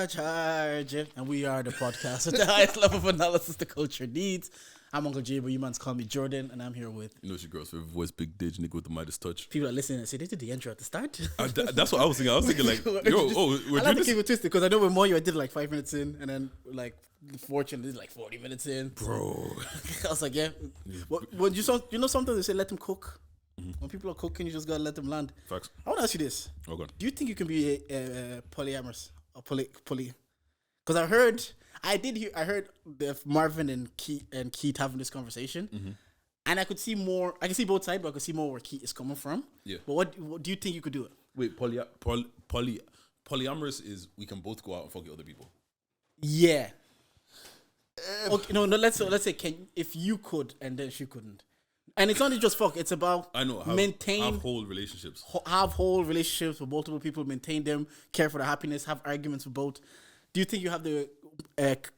charge. And we are the podcast with the highest level of analysis the culture needs. I'm Uncle J, but you mans call me Jordan, and I'm here with... You know it's your girl's favorite voice, Big Deji, nigga with the Midas touch. People are listening and say, they did the intro at the start. That's what I was thinking. I was thinking like, we're I like doing to this? keep it twisted, because I know with Moyo I did like 5 minutes in, and then like Fortune did like 40 minutes in. Bro. I was like, yeah. Well, you know something they say, let them cook. Mm-hmm. When people are cooking, you just gotta let them land. Facts. I want to ask you this. Oh, God. Do you think you can be polyamorous or poly? Because I heard the Marvin and Keith having this conversation, mm-hmm. and I could see more. I can see both sides, but I could see more where Keith is coming from. Yeah. But what do you think you could do it? Wait, polyamorous is we can both go out and fuck other people. Yeah. Okay, no. Let's say if you could and then she couldn't, and it's not just fuck. It's about have whole relationships. Have whole relationships with multiple people, maintain them, care for their happiness, have arguments with both. Do you think you have the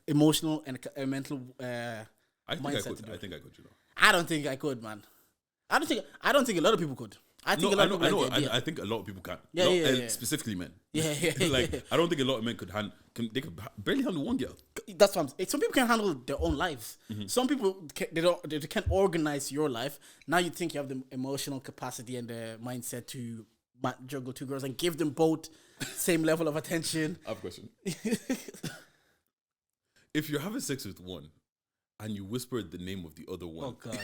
emotional and mental mindset to do it? I think I could. You know. I don't think I could, man. I don't think a lot of people could. I think a lot of people. I think a lot of people can. Yeah. Specifically men. Yeah. I don't think a lot of men could they could barely handle one girl. That's what I'm saying. Some people can handle their own lives. Mm-hmm. Some people they can't organize your life. Now you think you have the emotional capacity and the mindset to juggle two girls and give them both same level of attention. I have a question. If you're having sex with one and you whisper the name of the other one, oh God,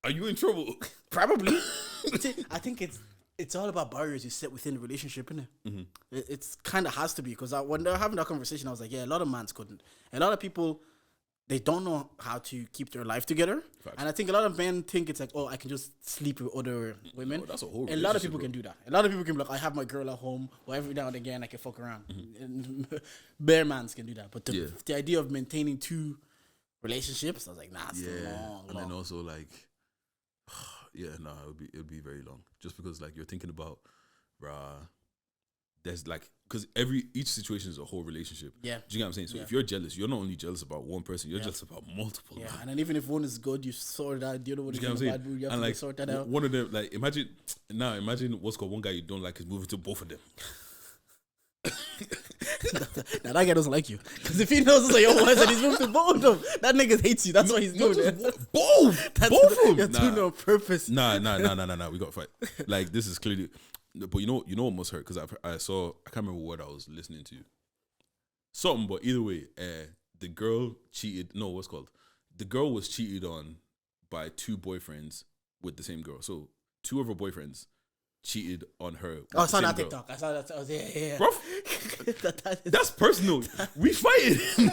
are you in trouble? Probably. I think it's all about barriers you set within the relationship, isn't it? Mm-hmm. It's kind of has to be, because when they were having that conversation, I was like, yeah, a lot of mans couldn't. A lot of people, they don't know how to keep their life together. Facts. And I think a lot of men think it's like, oh, I can just sleep with other women. No, that's a whole. And a lot of people can do that. A lot of people can be like, I have my girl at home, or every now and again I can fuck around. Mm-hmm. And bare mans can do that. But the idea of maintaining two relationships, I was like, nah, it's long. And then also like, it would be very long. Just because like you're thinking about, there's like, because each situation is a whole relationship. Yeah. Do you get what I'm saying? So if you're jealous, you're not only jealous about one person, you're jealous about multiple. Yeah. And then even if one is good, you sort that. The other one is in a bad mood, you have to sort that out. One of them, like, imagine what's called one guy you don't like is moving to both of them. Now that guy doesn't like you, because if he knows it's like your wife and he's moved to both of them, that nigga hates you. That's why he's doing it. Both of them. You're doing it on purpose. Nah. We got to fight. Like, this is clearly. But you know what must hurt, because I can't remember what I was listening to. Something, but either way, the girl cheated. No, what's called? The girl was cheated on by two boyfriends with the same girl. So 2 of her boyfriends cheated on her. I saw that TikTok. I saw that. I was Bro, that's personal. We fighting.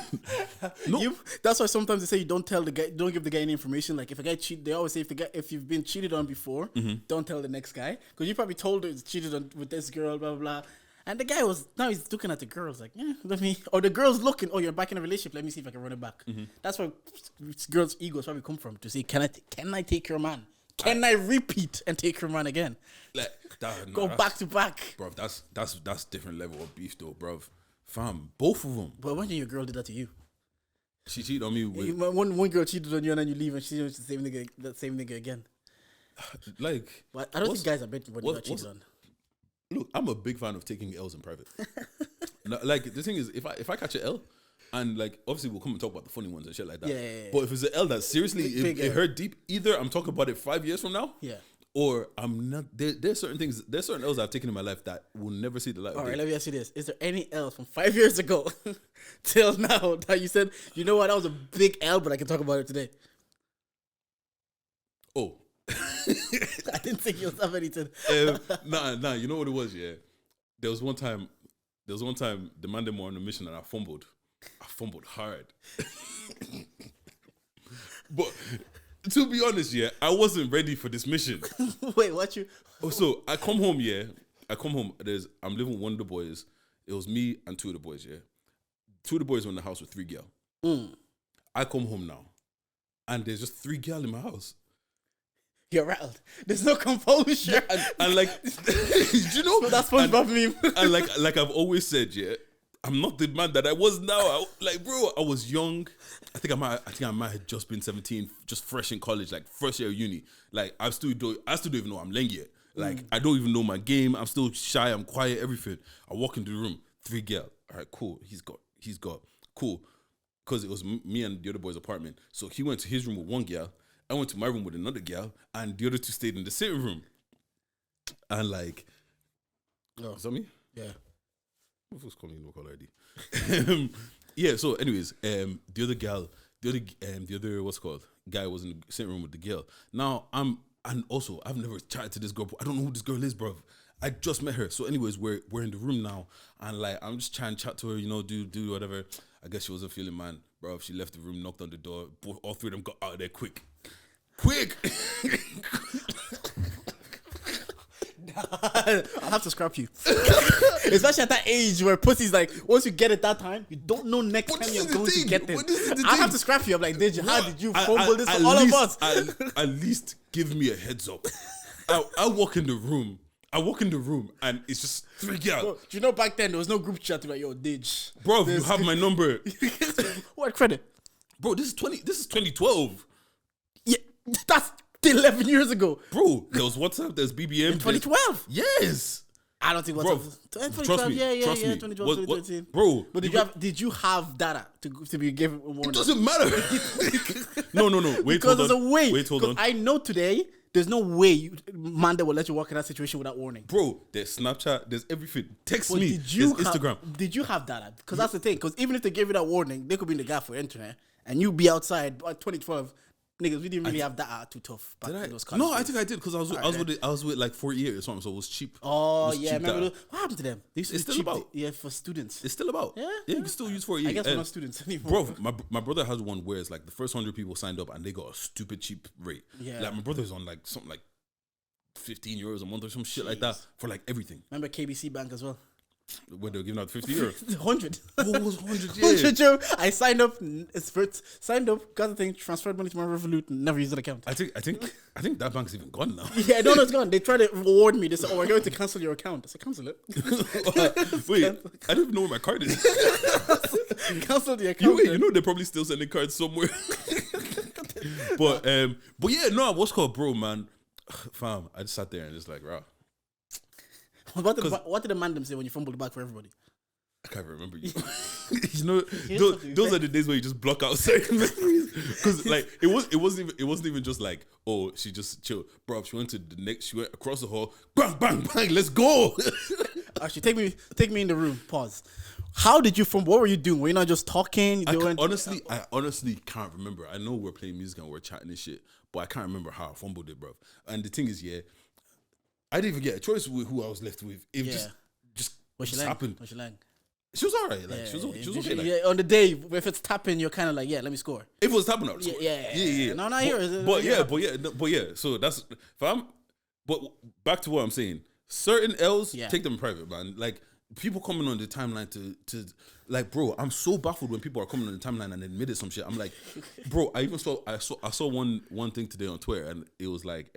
No, that's why sometimes they say you don't tell the guy, don't give the guy any information. Like if a guy cheat, they always say if you've been cheated on before, don't tell the next guy, because you probably told her he's cheated on with this girl, blah blah blah. And the guy now he's looking at the girls like, or the girl's looking, oh, you're back in a relationship, let me see if I can run it back. Mm-hmm. That's where girls' egos probably come from, to say, can I take your man? Can I repeat and take your man again? Like go back to back, bro. That's different level of beef, though, bro. Fam, both of them. But when your girl did that to you, she cheated on me. One girl cheated on you and then you leave and she does the same nigga again. Like, but I don't think guys are better when you got cheated on. Look, I'm a big fan of taking L's in private. Like, the thing is, if I catch an L, and like obviously we'll come and talk about the funny ones and shit like that. Yeah. But if it's an L that seriously it hurt deep, either I'm talking about it 5 years from now. Yeah. Or I'm not. There's certain L's I've taken in my life that will never see the light of day. All right, let me ask you this: is there any L from 5 years ago till now that you said, you know what, that was a big L, but I can talk about it today? Oh, I didn't think you have anything. Nah. You know what it was? Yeah, there was one time the man them were on a mission and I fumbled hard. But to be honest, yeah, I wasn't ready for this mission. Wait, what you? So I come home. I'm living with one of the boys. It was me and 2 of the boys. Yeah, 2 of the boys were in the house with 3 girls. I come home now, and there's just 3 girls in my house. You're rattled. There's no composure. And like, you know, that's SpongeBob meme. And like I've always said, yeah, I'm not the man that I was now. Bro, I was young. I think I might have just been 17, just fresh in college, like first year of uni. Like I still don't even know I'm Lengy yet. Like I don't even know my game. I'm still shy. I'm quiet. Everything. I walk into the room, 3 girls. all right, cool. He's got cool. Because it was me and the other boy's apartment. So he went to his room with one girl. I went to my room with another girl. And the other two stayed in the sitting room. And like, is that me? Yeah. What was calling no caller ID? Yeah. So, anyways, the other girl, the other what's it called guy was in the sitting room with the girl. Now and also I've never chatted to this girl. I don't know who this girl is, bro. I just met her. So, anyways, we're in the room now, and like I'm just trying to chat to her, do whatever. I guess she wasn't feeling, man, bro. She left the room, knocked on the door. All three of them got out of there quick. I'll have to scrap you. Especially at that age where pussy's like, once you get it that time, you don't know next time you're going to get this. I'll have to scrap you. I'm like, Deji, how did you fumble this for all of us? At least give me a heads up. I walk in the room. And it's just three girls. Bro, do you know back then there was no group chat to like, yo, Deji. Bro, you have my number. What credit? Bro, this is 2012. Yeah, that's 11 years ago. Bro, there was WhatsApp, there's BBM. In 2012? Yes. I don't think WhatsApp. Trust me. 2012, 2013. Bro. But did you have data to be given a warning? It doesn't matter. No. Because there's a way. Wait, hold on. I know today, there's no way Manda will let you walk in that situation without warning. Bro, there's Snapchat, there's everything. Text me. Did you there's Instagram. Did you have data? Because that's the thing. Because even if they gave you that warning, they could be in the gap for internet, and you be outside. By 2012, niggas, we didn't really have data too tough. Back in those no, I think I did because I was with like 4 years or something, so it was cheap. Oh yeah, remember what happened to them? It's still about. Yeah, for students. It's still about. Yeah, you can still use 4 years. I guess we're not students anymore. Bro, my brother has one where it's like the first 100 people signed up and they got a stupid cheap rate. Yeah, like my brother's on like something like 15 euros a month or some shit like that for like everything. Remember KBC Bank as well? Where they were giving out 50 euros. 100. What was 100? Yeah. 100 euro. I signed up, got the thing, transferred money to my Revolut, never used the account. I think that bank's even gone now. Yeah, I don't know it's gone. They tried to reward me. They said, we're going to cancel your account. I said, cancel it. Wait, I don't even know where my card is. Cancel the account. They're probably still sending cards somewhere. But yeah, no, what's called, bro, man. Fam, I just sat there and just like, rah. What did the man them say when you fumbled back for everybody? I can't remember you. Those are the days where you just block out certain memories. Because like it wasn't even just like, oh, she just chilled, bro. She went across the hall, bang, bang, bang, let's go. Actually, take me in the room. Pause. How did you what were you doing? Were you not just talking? I honestly can't remember. I know we're playing music and we're chatting and shit, but I can't remember how I fumbled it, bro. And the thing is, yeah, I didn't even get a choice with who I was left with. It just happened. Was she lying? She was alright. Like she was okay. Like, yeah, on the day if it's tapping, you're kind of like, yeah, let me score. If it was tapping, I would score. Yeah. No, not here. But yeah. So that's But back to what I'm saying. Certain L's, take them private, man. Like people coming on the timeline to like, bro, I'm so baffled when people are coming on the timeline and admitted some shit. I'm like, bro, I saw one thing today on Twitter and it was like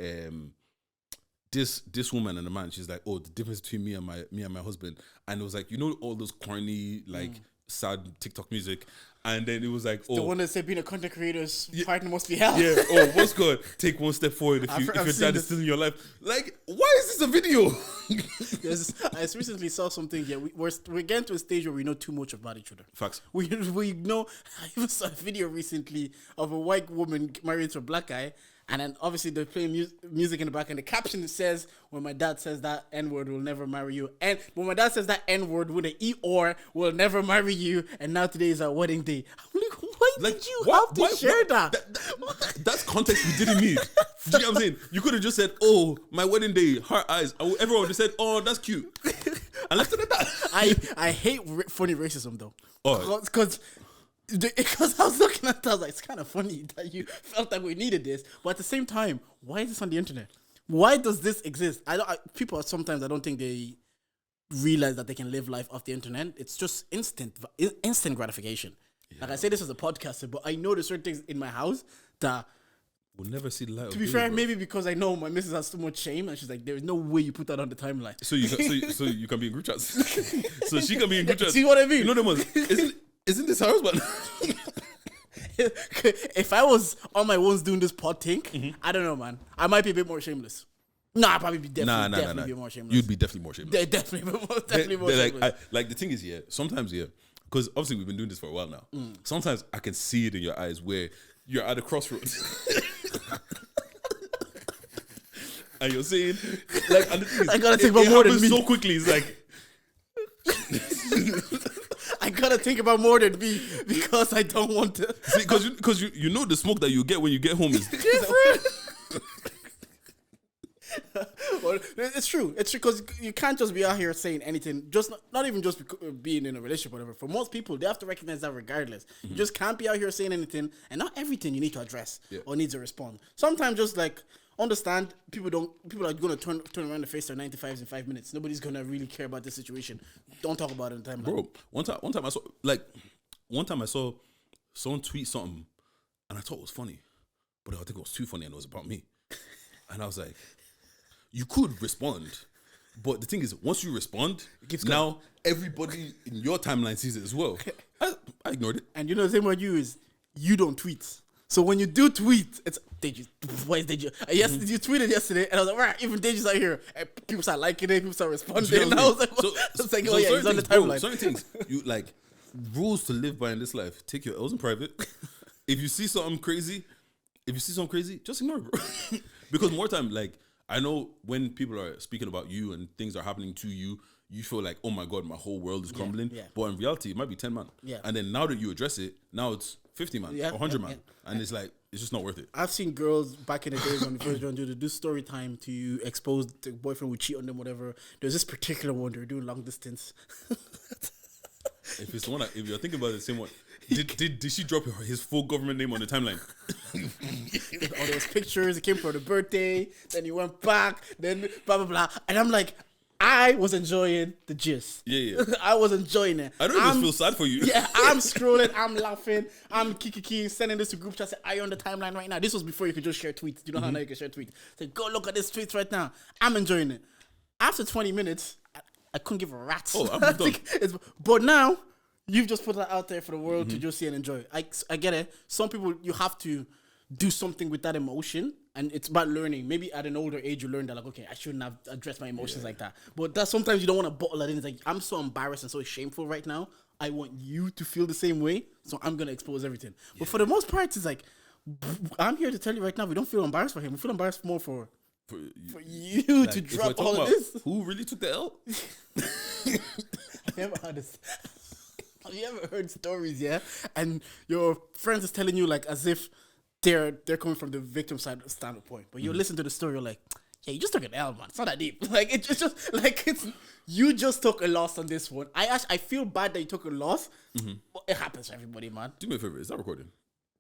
this woman and a man, she's like, oh, the difference between me and my husband, and it was like, all those corny like sad TikTok music, and then it was like, oh, the one that said being a content creator's partner must be hell. Yeah, oh, what's good? Take one step forward if your dad is still in your life. Like, why is this a video? I recently saw something. Yeah, we're getting to a stage where we know too much about each other. Facts. We know. I even saw a video recently of a white woman married to a black guy. And then obviously they're playing music in the back, and the caption says, "When my dad says that N-word, will never marry you." And when my dad says that N-word with an E-or, will never marry you. And now today is our wedding day. I'm like, why did you have to share that? That's context we didn't need. Do you know what I'm saying? You could have just said, "Oh, my wedding day, heart eyes." Everyone would have said, "Oh, that's cute." And left it at that. I hate funny racism though. Oh, because I was looking at that, I was like, it's kind of funny that you felt like we needed this, but at the same time, why is this on the internet? Why does this exist? People sometimes I don't think they realize that they can live life off the internet. It's just instant gratification. Yeah. Like I say this as a podcaster, but I know there's certain things in my house that we'll never see the light. To be fair, maybe because I know my missus has so much shame, and she's like, "There is no way you put that on the timeline." So you can be in group chats. So she can be in group chats. See what I mean? You know them ones. Isn't this her husband? If I was on my ones doing this pod thing, I don't know, man. I might be a bit more shameless. Nah, I'd probably be Nah. definitely be more shameless. You'd be definitely more shameless. They're definitely more shameless. Like the thing is, sometimes, because obviously we've been doing this for a while now. Sometimes I can see it in your eyes where you're at a crossroads. And you're saying, like, and the thing is, I gotta think about more than me. so quickly. It's like, I gotta think about more than me because I don't want to. Because you know the smoke that you get when you get home is different. Well, it's true because you can't just be out here saying anything, just not even just being in a relationship or whatever. For most people, they have to recognize that regardless. You just can't be out here saying anything, and not everything you need to address or needs a response. Sometimes just like understand people are gonna turn around and face their 9-to-5s in 5 minutes. Nobody's gonna really care about this situation. Don't talk about it in time. Bro, one time I saw someone tweet something and I thought it was funny, but I think it was too funny and it was about me. And I was like, you could respond, but the thing is, once you respond, now everybody in your timeline sees it as well. I ignored it. And you know the thing about you is you don't tweet. So when you do tweet, it's Deji. Why is Deji? Yes, you tweeted yesterday, and I was like, right, even Deji's out here. And people start liking it, people start responding. You know and I was like, oh yeah, he's on the timeline. Certain things, you like rules to live by in this life. Take your L's in private. If you see something crazy, just ignore it, bro. Because more time, like, I know when people are speaking about you and things are happening to you, you feel like, oh my God, my whole world is crumbling. Yeah. But in reality, it might be 10 man. Yeah. And then now that you address it, now it's 50 man or 100 man. And it's like, it's just not worth it. I've seen girls back in the days when we first joined, do story time to expose the boyfriend would cheat on them, whatever. There's this particular one, they were doing long distance. If it's the one, if you're thinking about the same one, did she drop his full government name on the timeline? All those pictures, it came for the birthday, then he went back, then blah, blah, blah. And I'm like, I was enjoying the gist. Yeah. I was enjoying it. I don't even feel sad for you. Yeah, I'm scrolling, I'm laughing, I'm kiki sending this to group chat. Say, are you on the timeline right now? This was before you could just share tweets. You know how now you can share tweets. Say, go look at this tweets right now. I'm enjoying it. After 20 minutes, I couldn't give a rat's. Oh, I'm done. But now, you've just put that out there for the world to just see and enjoy. I get it. Some people, you have to do something with that emotion, and it's about learning. Maybe at an older age, you learn that, like, okay, I shouldn't have addressed my emotions like that. But that sometimes you don't want to bottle that in. It's like, I'm so embarrassed and so shameful right now. I want you to feel the same way, so I'm going to expose everything. Yeah. But for the most part, it's like, I'm here to tell you right now, we don't feel embarrassed for him. We feel embarrassed more for you like, to drop all of this. Who really took the L? Have you ever heard stories, and your friends is telling you, like, as if they're coming from the victim side standpoint, but you listen to the story, you're like, yeah, you just took an L, man. It's not that deep. Like, it's just like you just took a loss on this one. I feel bad that you took a loss, but it happens to everybody, man. Do me a favor, is that recording?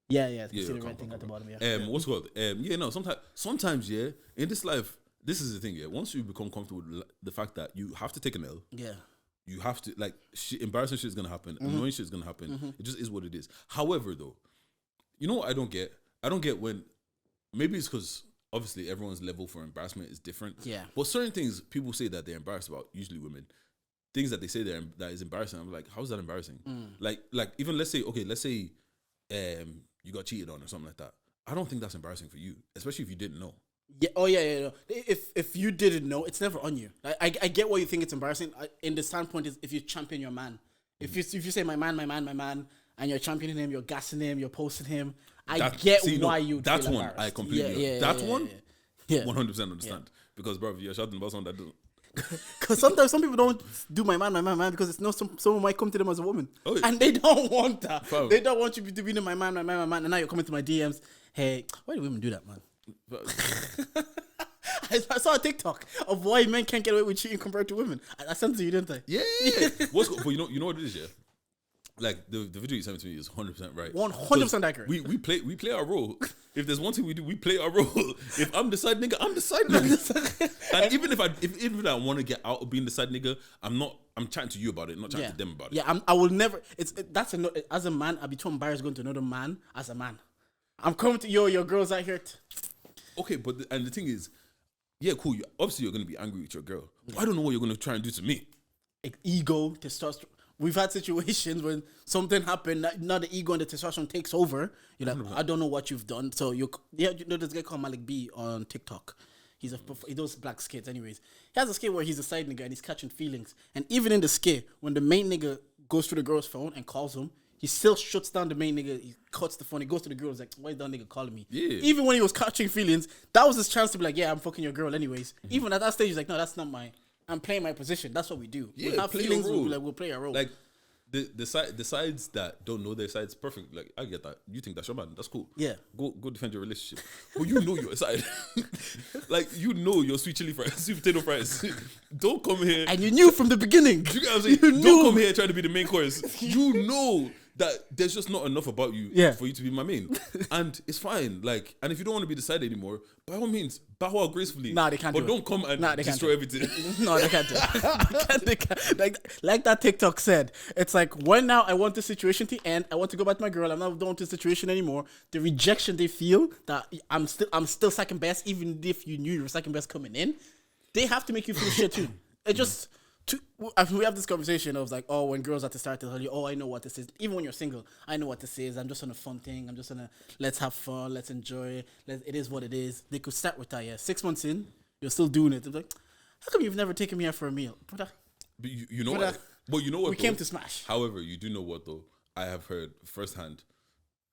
Yeah. See the red thing at the bottom. What's it called? Sometimes, in this life, this is the thing. Once you become comfortable with the fact that you have to take an L. Yeah. You have to, like, embarrassing shit is going to happen. Annoying shit is going to happen. It just is what it is. However, though, you know what I don't get? I don't get when, maybe it's because obviously everyone's level for embarrassment is different. Yeah. But certain things people say that they're embarrassed about, usually women, things that they say that is embarrassing. I'm like, how is that embarrassing? Like even let's say you got cheated on or something like that. I don't think that's embarrassing for you, especially if you didn't know. Yeah. Oh yeah. No. If you didn't know, it's never on you. I get why you think it's embarrassing. In the standpoint is if you champion your man. If you say my man, and you're championing him, you're gassing him, you're posting him. Why you. That's one I completely. That's one. 100% understand because bro, you're shouting about someone that doesn't. Because sometimes some people don't do my man because it's not someone might come to them as a woman, and they don't want that. Fam. They don't want you to be in my man, and now you're coming to my DMs. Hey, why do women do that, man? I saw a TikTok of why men can't get away with cheating compared to women. I sent it to you, didn't I? Yeah. But you know what it is, yeah? Like the video you sent to me is 100% right. 100% accurate. We play our role. If there's one thing we do, we play our role. If I'm the side nigga, I'm the side nigga. And even if I want to get out of being the side nigga, I'm chatting to you about it, not chatting to them about it. Yeah, I will never. As a man, I'd be too embarrassed going to another man as a man. I'm coming to your girls out here. Okay, but the thing is, yeah, cool. Obviously, you're gonna be angry with your girl. But I don't know what you're gonna try and do to me. Ego, testosterone. We've had situations when something happened. Now the ego and the testosterone takes over. You're like, I don't know what you've done. So you know this guy called Malik B on TikTok. he does black skits anyways. He has a skit where he's a side nigga and he's catching feelings. And even in the skit, when the main nigga goes through the girl's phone and calls him, he still shuts down the main nigga. He cuts the phone. He goes to the girl. He's like, why is that nigga calling me? Yeah. Even when he was catching feelings, that was his chance to be like, yeah, I'm fucking your girl anyways. Even at that stage, he's like, no, that's not I'm playing my position. That's what we do. Yeah, we have play feelings. your role. We'll play our role. Like the sides that don't know their sides perfect. Like I get that. You think that's your man. That's cool. Yeah. Go defend your relationship. But you know your side. Like you know your sweet chili fries, sweet potato fries. Don't come here. And you knew from the beginning. You get what I'm saying? Don't come here trying to be the main course. You know that there's just not enough about you for you to be my main. And it's fine. Like, and if you don't want to be the side anymore, by all means, bow out gracefully. Nah, they can't but do don't come and destroy everything. No, they can't do it. They can't. Like that TikTok said, it's like, when now I want the situation to end, I want to go back to my girl, I'm not doing this situation anymore. The rejection they feel that I'm still second best, even if you knew you were second best coming in, they have to make you feel shit too. It just... we have this conversation of like, oh, when girls at the start tell you, oh, I know what this is. Even when you're single, I know what this is. I'm just on a fun thing. I'm just on a let's have fun, let's enjoy. It is what it is. They could start with that. Yeah, 6 months in, you're still doing it. They're like, how come you've never taken me out for a meal, brother? But you know what? But you know what? We came to smash. However, you do know what though? I have heard firsthand.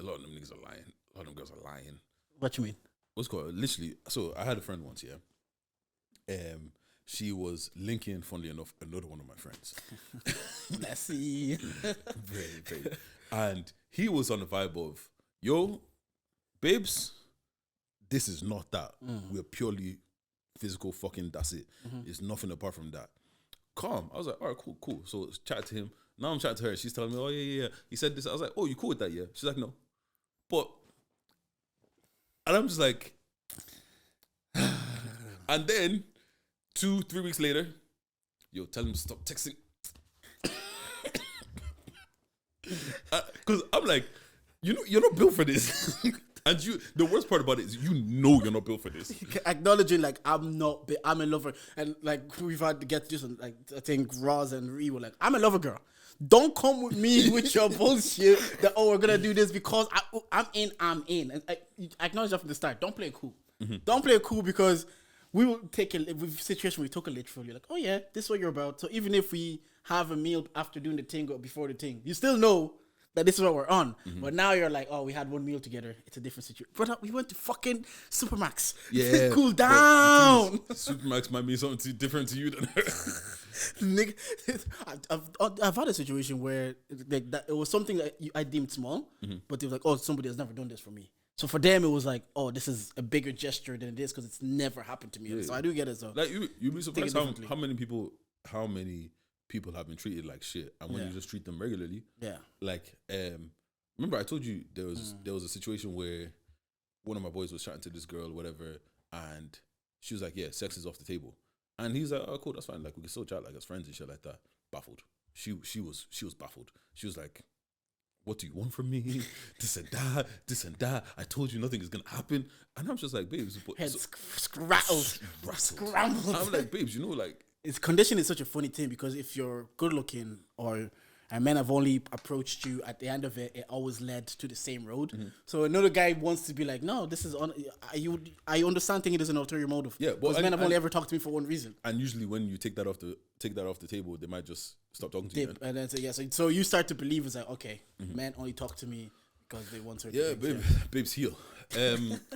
A lot of them niggas are lying. A lot of them girls are lying. What you mean? What's called? Literally. So I had a friend once. Yeah. She was linking, funnily enough, another one of my friends. Messy. Very, very. And he was on the vibe of, yo, babes, this is not that. We're purely physical fucking, that's it. It's nothing apart from that. Calm. I was like, all right, cool. So chat to him. Now I'm chatting to her. She's telling me, oh, yeah. He said this. I was like, oh, you cool with that, yeah? She's like, no. But, and I'm just like, and then 2-3 weeks later, yo, tell him to stop texting. Because I'm like, you know, you're not built for this. And the worst part about it is you know you're not built for this. Acknowledging like I'm a lover, and like we've had to get this, and like I think Roz and Ree were like, I'm a lover girl. Don't come with me with your bullshit that we're gonna do this because I'm in. And I acknowledge that from the start. Don't play it cool. Don't play it cool because we will take with situation we took a literally like, oh yeah, this is what you're about. So even if we have a meal after doing the thing or before the thing, you still know that this is what we're on. But now you're like, oh, we had one meal together. It's a different situation. Brother, we went to fucking Supermax. Yeah. Cool down. Supermax might mean something different to you than her. Nigga, I've had a situation where like that it was something that I deemed small, but they were like, oh, somebody has never done this for me. So for them, it was like, oh, this is a bigger gesture than it is because it's never happened to me. Yeah. So I do get it. So like you'd be surprised how many people have been treated like shit, and when you just treat them regularly, like remember I told you there was a situation where one of my boys was chatting to this girl, whatever, and she was like, yeah, sex is off the table, and he's like, oh, cool, that's fine, like we can still chat like as friends and shit like that. Baffled. She was baffled. She was like, what do you want from me? This and that. I told you nothing is gonna happen, and I'm just like, babes, head scrambled. I'm like, babes, you know, like. It's condition is such a funny thing because if you're good looking and men have only approached you at the end of it always led to the same road. So another guy wants to be like, no, this is I understand thinking it is an ulterior motive. Yeah, because men have only ever talked to me for one reason. And usually when you take that off the table, they might just stop talking to you. And then say yes. Yeah, so you start to believe it's like, okay, men only talk to me because they want certain things. Babes heal.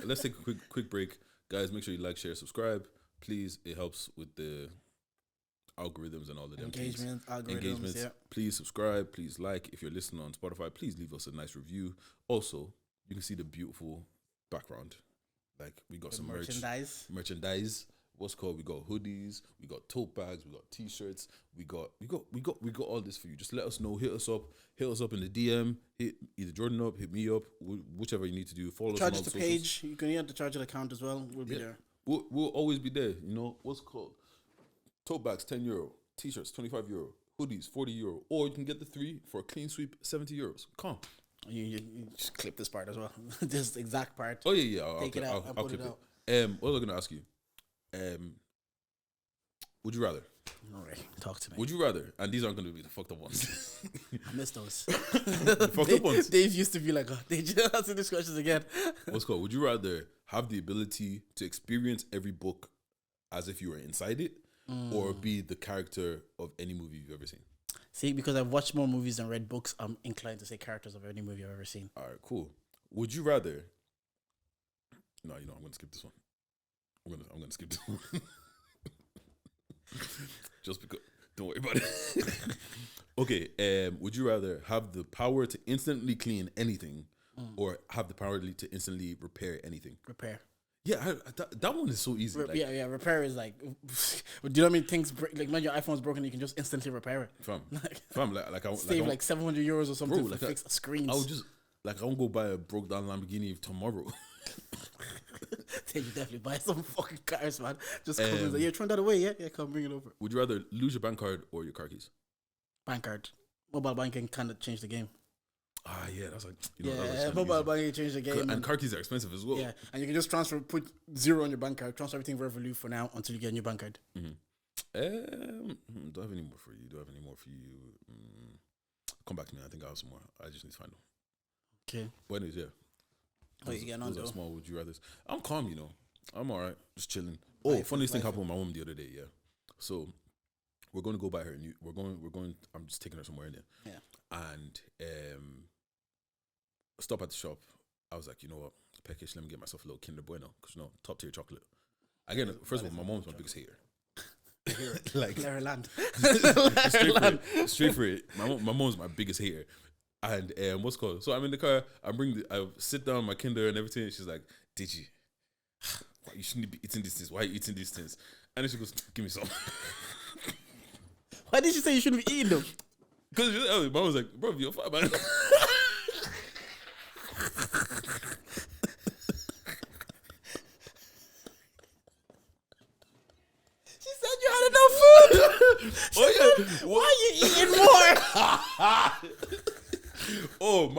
Let's take a quick break, guys. Make sure you like, share, subscribe, please. It helps with the algorithms and all of them engagements. Yeah. Please subscribe, please like. If you're listening on Spotify, please leave us a nice review. Also, you can see the beautiful background. Like we got some merchandise. What's called? We got hoodies, we got tote bags, we got t-shirts, we got all this for you. Just let us know. Hit us up in the DM. Hit either Jordan up, hit me up, whichever you need to do. Follow us on all the page. You can hit the Charge It account as well. We'll be there. We'll always be there. You know what's called. Tote bags, €10. T-shirts, €25. Hoodies, €40. Or you can get the 3 for a clean sweep, €70. Come. You just clip this part as well. This exact part. Oh, yeah. Take it out and put it out. What was I going to ask you? Would you rather? All right, talk to me. Would you rather? And these aren't going to be the fucked up ones. I miss those. Fucked up ones. Dave used to be like, oh, they just answer these questions again. What's called? Would you rather have the ability to experience every book as if you were inside it, or be the character of any movie you've ever seen? See, because I've watched more movies than read books, I'm inclined to say characters of any movie I've ever seen. All right, cool. Would you rather? No, I'm gonna skip this one. I'm gonna skip this one. Just because. Don't worry about it. Okay. Would you rather have the power to instantly clean anything, or have the power to instantly repair anything? Repair. Yeah, that one is so easy. Yeah. Repair is like, do you know what I mean? Things break, like when your iPhone's broken, you can just instantly repair it. Fam, like I save like €700 or something bro, to fix screens. I would just I won't go buy a broke down Lamborghini tomorrow. Then you definitely buy some fucking cars, man. Just come and say, yeah, throw that away, yeah, come bring it over. Would you rather lose your bank card or your car keys? Bank card. Mobile banking kind of changed the game. Yeah, that's like mobile banking changed the game. And car keys are expensive as well. Yeah, and you can just put 0 on your bank card, transfer everything Revolut for now until you get a new bank card. Do I have any more for you? Come back to me. I think I have some more. I just need to find them. Okay. But anyways, yeah. What you getting on, those are though? small would you rather. I'm calm, I'm all right, just chilling. Oh, funniest thing happened with my mom the other day. Yeah, so we're going to go buy her new. We're going. I'm just taking her somewhere in there. Yeah. And stop at the shop. I was like, you know what, peckish. Let me get myself a little Kinder Bueno because top tier chocolate. Again, first of all, my mom's my biggest hater. Like Larry Land. Straight for it. My mom's my biggest hater. And what's called? So I'm in the car. I sit down my Kinder and everything. And she's like, Deji, why you shouldn't be eating these things? Why are you eating these things? And then she goes, give me some. Why did she say you shouldn't be eating them? Because mom was like, bro, you're fine, man. She said you had enough food. Why are you eating more? No!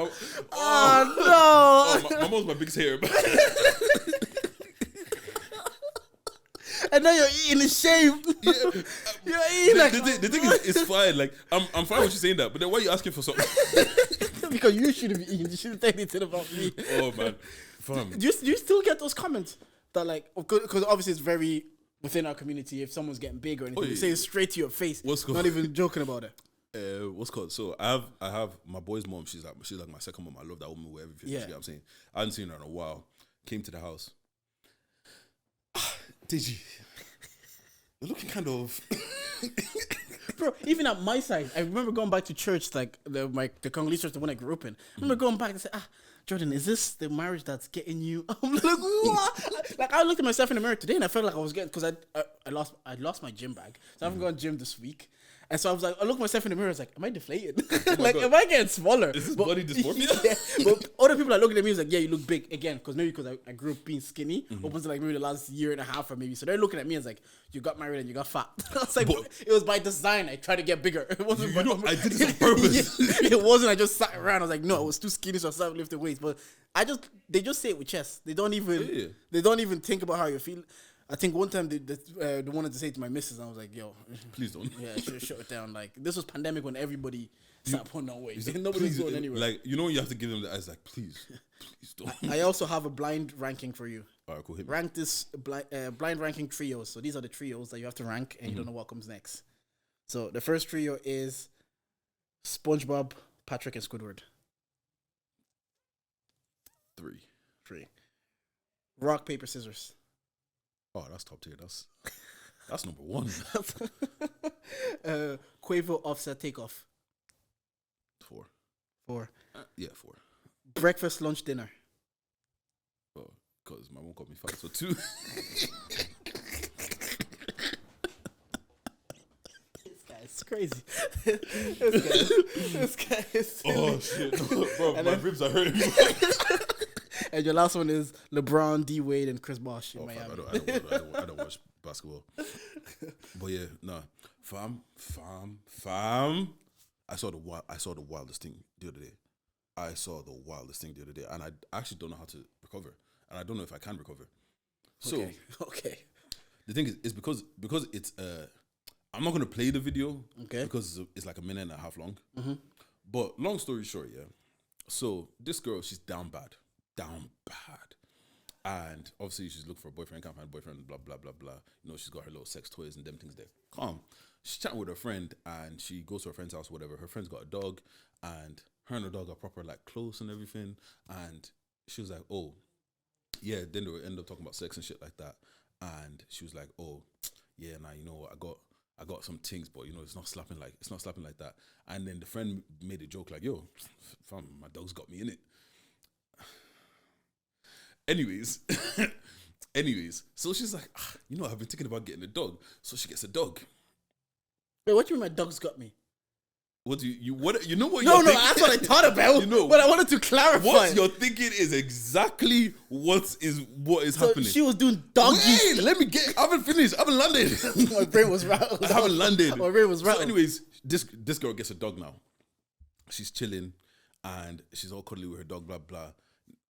My mom's my biggest hater. And now you're eating the shame. Yeah. You're eating the thing is, it's fine. Like I'm fine with you saying that, but then why are you asking for something? Because you shouldn't be eating. You shouldn't say anything about me. Oh man, fam. Do you still get those comments that like, because obviously it's very within our community. If someone's getting big or anything, they say it straight to your face. Not even joking about it. What's called? So I have my boy's mom. She's like my second mom. I love that woman with everything. Yeah. You know what I'm saying? I hadn't seen her in a while. Came to the house. Deji, you're looking kind of. Bro, even at my side, I remember going back to church, like the Congolese church, the one I grew up in. I remember going back and saying, Jordan, is this the marriage that's getting you? I'm like, what? Like I looked at myself in the mirror today and I felt like I was getting, because I lost my gym bag, so I haven't gone gym this week. And so I was like, I looked myself in the mirror. I was like, am I deflated? Like, am I getting smaller? Is this body dysmorphia? Yeah, but other people are looking at me is like, yeah, you look big again, because I grew up being skinny, up until like maybe the last year and a half or maybe. So they're looking at me and like, you got married and you got fat. I was like, it was by design. I tried to get bigger. It wasn't. I did this on purpose. It wasn't. I just sat around. I was like, no, I was too skinny, so I started lifting weights. But they just say it with chest. They don't even think about how you feel. I think one time they wanted to say to my missus, and I was like, yo, please don't. Yeah, I should shut it down. Like, this was pandemic when everybody started putting on weight. Nobody was going anywhere. Like, you have to give them the eyes, like, please don't. I also have a blind ranking for you. All right, cool. Hit me. Rank this blind ranking trios. So these are the trios that you have to rank, and you don't know what comes next. So the first trio is SpongeBob, Patrick, and Squidward. 3. Rock, paper, scissors. Oh, that's top tier. That's number 1. Quavo, Offset, Takeoff. 4. Yeah, 4. Breakfast, lunch, dinner. Oh, because my mom called me fat, so 2. This guy's crazy. This guy is oh shit, no, bro, my ribs are hurting. And your last one is LeBron, D Wade, and Chris Bosh in Miami. I don't watch basketball. But yeah, nah. Fam. I saw the wildest thing the other day. And I actually don't know how to recover. And I don't know if I can recover. So okay. The thing is because it's I'm not gonna play the video, okay, because it's like a minute and a half long. Mm-hmm. But long story short, yeah. So this girl, she's down bad. And obviously she's looking for a boyfriend, can't find a boyfriend, blah, blah, blah, blah. You know, she's got her little sex toys and them things there. Calm. She's chatting with her friend and she goes to her friend's house, whatever. Her friend's got a dog and her and her dog are proper like close and everything. And she was like, oh, yeah. Then they end up talking about sex and shit like that. And she was like, oh, yeah, nah, you know what? I got some things, but you know, it's not slapping like that. And then the friend made a joke like, yo, fam, my dog's got me in it. Anyways, so she's like, you know, I've been thinking about getting a dog. So she gets a dog. Wait, what do you mean my dog's got me? What do you know what No, you're thinking? that's what I thought about. You know, but I wanted to clarify. What you're thinking is exactly what is so happening. she was doing doggy. Wait, I haven't finished. I haven't landed. My brain was rattled. I haven't landed. My brain was rattled. So anyways, this girl gets a dog now. She's chilling and she's all cuddly with her dog, blah, blah.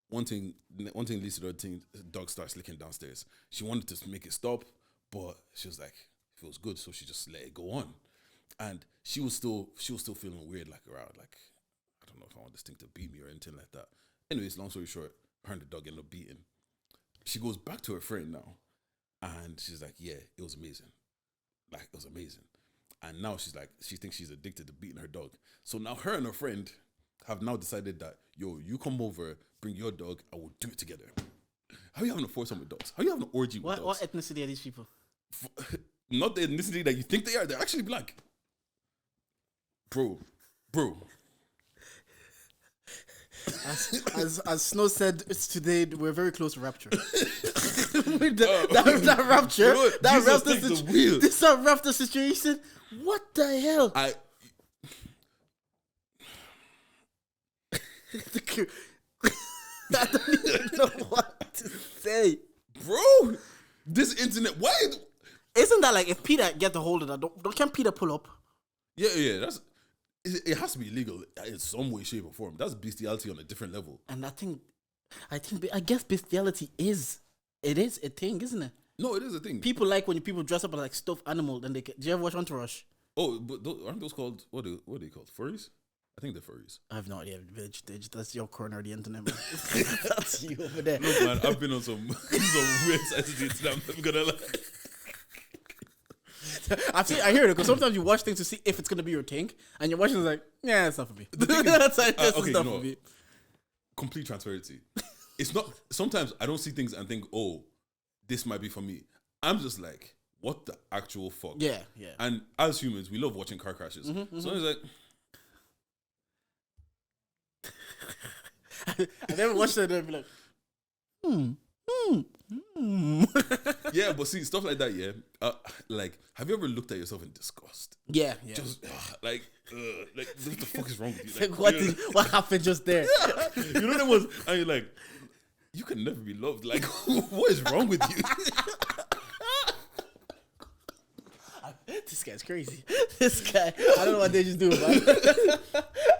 One thing leads to the other thing, the dog starts licking downstairs. She wanted to make it stop, but she was like, it feels good, so she just let it go on. And she was still feeling weird, like around, like, I don't know if I want this thing to beat me or anything like that. Anyways, long story short, her and the dog end up beating. She goes back to her friend now, and she's like, yeah, it was amazing. Like, it was amazing. And now she's like, she thinks she's addicted to beating her dog. So now her and her friend have now decided that, yo, you come over, bring your dog, and we'll do it together. How are you having a foursome with dogs? How are you having an orgy with dogs? What ethnicity are these people? Not the ethnicity that you think they are. They're actually black. Bro. As Snow said, it's today we're very close to rapture. that rapture, you know that Jesus rapture, takes the wheel. This rapture situation. What the hell? I don't even know what to say, bro. This internet, why? Isn't that like if Peter get a hold of that? Can't Peter pull up? Yeah. It has to be illegal in some way, shape, or form. That's bestiality on a different level. And I guess bestiality is a thing, isn't it? No, it is a thing. People like when people dress up as like stuffed animal. Then do you ever watch Entourage? Oh, but aren't those called what are they called? Furries? I think they're furries. I have no idea, bitch. That's your corner of the internet, man. That's you over there. Look, man, I've been on some weird sites of the internet. I'm never gonna lie. I hear it because sometimes you watch things to see if it's gonna be your thing, and you're watching it's like, yeah, it's not for me. That's not for me. Complete transparency. It's not. Sometimes I don't see things and think, oh, this might be for me. I'm just like, what the actual fuck? Yeah. And as humans, we love watching car crashes. So it's like. I never watched it and be like, Yeah, but see, stuff like that, yeah. Like, have you ever looked at yourself in disgust? Yeah. Just, like, what the fuck is wrong with you? Like, what happened just there? You know what it was? And you're like, you can never be loved. Like, what is wrong with you? This guy's crazy. This guy, I don't know what Deji's doing, man.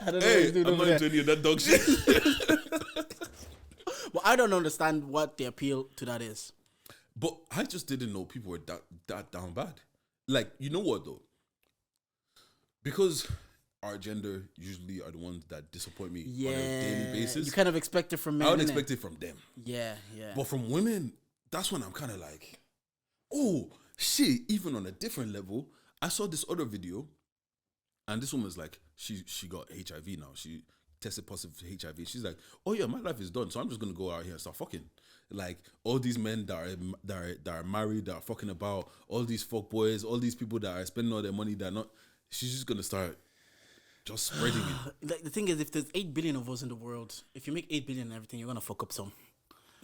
I don't know what he's doing I'm over not there. into any of that dog shit. Well, I don't understand what the appeal to that is. But I just didn't know people were that down bad. Like, you know what though? Because our gender usually are the ones that disappoint me on a daily basis. You kind of expect it from men. I would expect it from them. Yeah. But from women, that's when I'm kind of like, oh, shit, even on a different level. I saw this other video, and this woman's like, she got HIV now. She tested positive for HIV. She's like, oh yeah, my life is done, so I'm just gonna go out here and start fucking. Like, all these men that are married, that are fucking about, all these fuck boys, all these people that are spending all their money, that are not. She's just gonna start just spreading it. Like, the thing is, if there's 8 billion of us in the world, if you make 8 billion and everything, you're gonna fuck up some.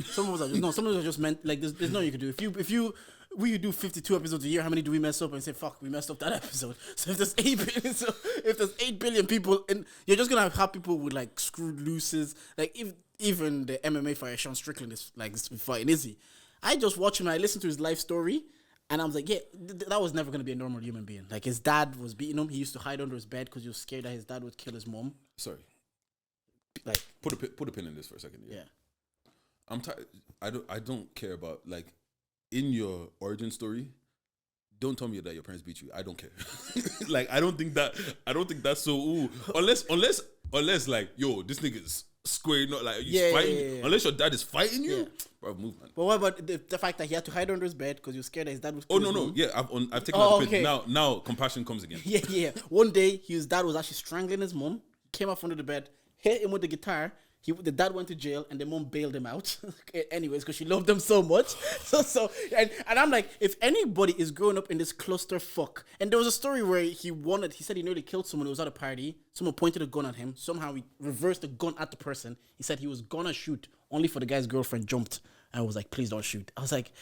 Some of us are just, some of us are just meant, like, there's no you can do. If you we do 52 episodes a year, how many do we mess up and say, fuck, we messed up that episode? So if there's 8 billion, if there's 8 billion people, and you're just gonna have people with like screwed looses. Like, if even the MMA fighter Sean Strickland is like fighting Izzy, I just watch him and I listen to his life story, and I was like, yeah, that was never gonna be a normal human being. Like, his dad was beating him. He used to hide under his bed because he was scared that his dad would kill his mom. Sorry, like, put a pin in this for a second. Yeah. I'm tired. I don't care about, like, in your origin story. Don't tell me that your parents beat you. I don't care. Like, I don't think that's so. Ooh, unless like, yo, this nigga's square, not like Yeah, fighting. yeah. Unless your dad is fighting you, Yeah. bro, move, man. But what about the fact that he had to hide under his bed because he was scared that his dad was. Oh no, yeah, I've taken Oh, out the pit. okay. Now compassion comes again. Yeah. One day, his dad was actually strangling his mom. Came up under the bed, hit him with the guitar. The dad went to jail, and the mom bailed him out. Anyways, because she loved him so much. And I'm like, if anybody is growing up in this clusterfuck, and there was a story where he said he nearly killed someone who was at a party. Someone pointed a gun at him. Somehow he reversed the gun at the person. He said he was gonna shoot, only for the guy's girlfriend jumped. And I was like, please don't shoot. I was like,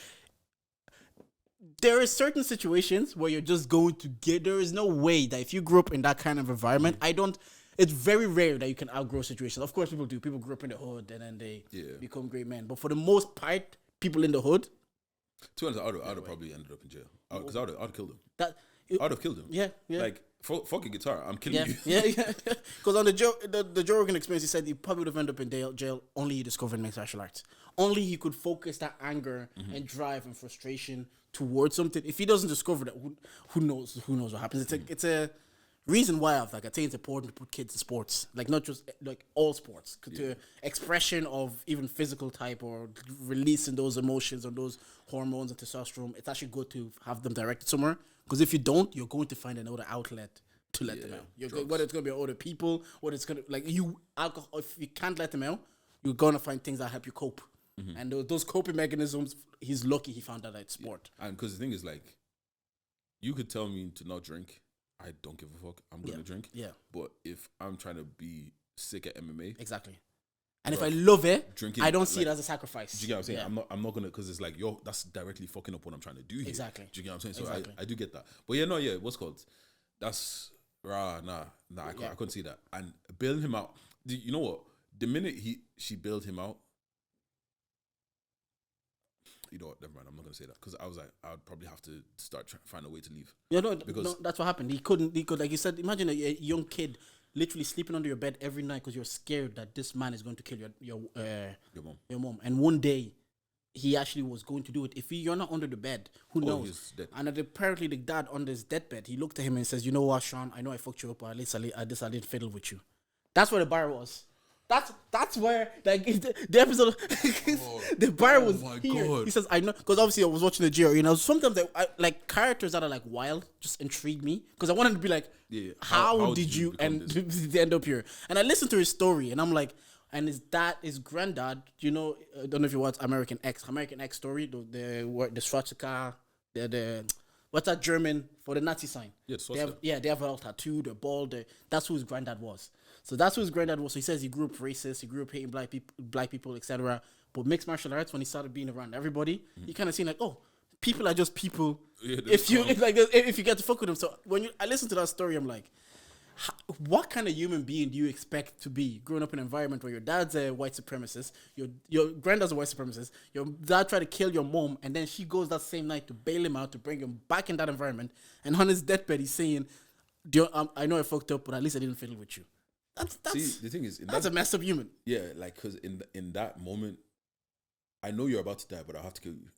there are certain situations where you're just going to get. There is no way that if you grew up in that kind of environment, it's very rare that you can outgrow situations. Of course, people do. People grew up in the hood and then they become great men. But for the most part, people in the hood. To be honest, I would have probably ended up in jail because I would have killed him. I'd have killed him. Yeah. Like fuck a guitar, I'm killing you. Yeah. Because on the Joe Rogan experience, he said he probably would have ended up in jail. Only he discovered mixed martial arts. Only he could focus that anger and drive and frustration towards something. If he doesn't discover that, who knows what happens? It's a reason why I think it's important to put kids in sports, like not just like all sports, to expression of even physical type or releasing those emotions or those hormones and testosterone. It's actually good to have them directed somewhere, because if you don't, you're going to find another outlet to let them out. Whether it's going to be other people, whether it's going to alcohol. If you can't let them out, you're going to find things that help you cope. And those coping mechanisms, he's lucky he found that at sport. And because the thing is, like, you could tell me to not drink. I don't give a fuck. I'm going to drink. Yeah. But if I'm trying to be sick at MMA. Exactly. And if I love it, drinking, I don't see it as a sacrifice. Do you get what I'm saying? Yeah. I'm not going to, because it's like, that's directly fucking up what I'm trying to do here. Exactly. Do you get what I'm saying? So I do get that. But what's called? That's, nah, I couldn't see that. And bailing him out, you know what? The minute she bailed him out, you know what, never mind, I'm not going to say that, because I was like, I'd probably have to start trying to find a way to leave. No, that's what happened. He could, like you said, imagine a young kid literally sleeping under your bed every night because you're scared that this man is going to kill your mom. And one day, he actually was going to do it. If you're not under the bed, who knows? He's dead. And apparently the dad on his deathbed, he looked at him and says, you know what, Sean, I know I fucked you up, but at least I didn't fiddle with you. That's where the bar was. That's where, like, the episode, the bar was here. God. He says, I know, because obviously I was watching the GRE, and sometimes I like characters that are like wild just intrigue me, because I wanted to be like, how did you end up here? And I listened to his story, and I'm like, and his granddad, I don't know if you watch American X story, the swastika, what's that German for the Nazi sign? Yeah, they have all tattooed, they're bald. That's who his granddad was. So that's who his granddad was. So he says he grew up racist, he grew up hating black people, etc. But mixed martial arts, when he started being around everybody, he kind of seen like, oh, people are just people. Yeah, if you get to fuck with them. So when I listen to that story, I'm like, what kind of human being do you expect to be growing up in an environment where your dad's a white supremacist, your granddad's a white supremacist, your dad tried to kill your mom, and then she goes that same night to bail him out, to bring him back in that environment, and on his deathbed he's saying, I know I fucked up, but at least I didn't fiddle with you. See, the thing is, that's a messed up human. Yeah, like, because in that moment, I know you're about to die, but I have to kill you.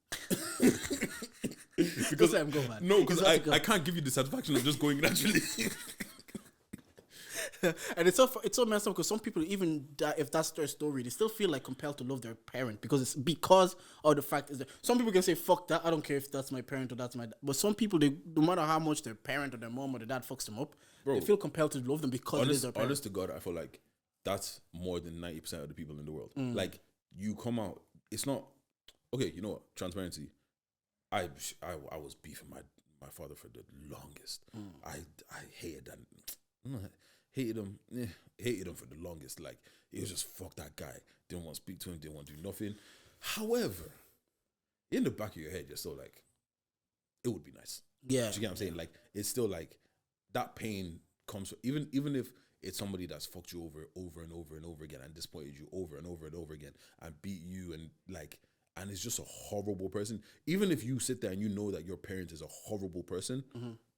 Because I'm going, man. No, because I can't give you the satisfaction of just going naturally. And it's so messed up, because some people, even if that's their story, they still feel like compelled to love their parent because of the fact is that some people can say, fuck that, I don't care if that's my parent or that's my dad. But some people, no matter how much their parent or their mom or their dad fucks them up, bro, they feel compelled to love them because it is their parent. Honest to God, I feel like that's more than 90% of the people in the world. Like, you come out, it's not, okay, you know what, transparency. I was beefing my father for the longest. I hated that. Hated him for the longest. Like, it was just, fuck that guy. Didn't want to speak to him, didn't want to do nothing. However, in the back of your head, you're still like, it would be nice. Yeah. Do you get what I'm saying? Like, it's still like, that pain comes from, even if it's somebody that's fucked you over and over and over again, and disappointed you over and over and over again, and beat you, and like, and it's just a horrible person. Even if you sit there and you know that your parent is a horrible person,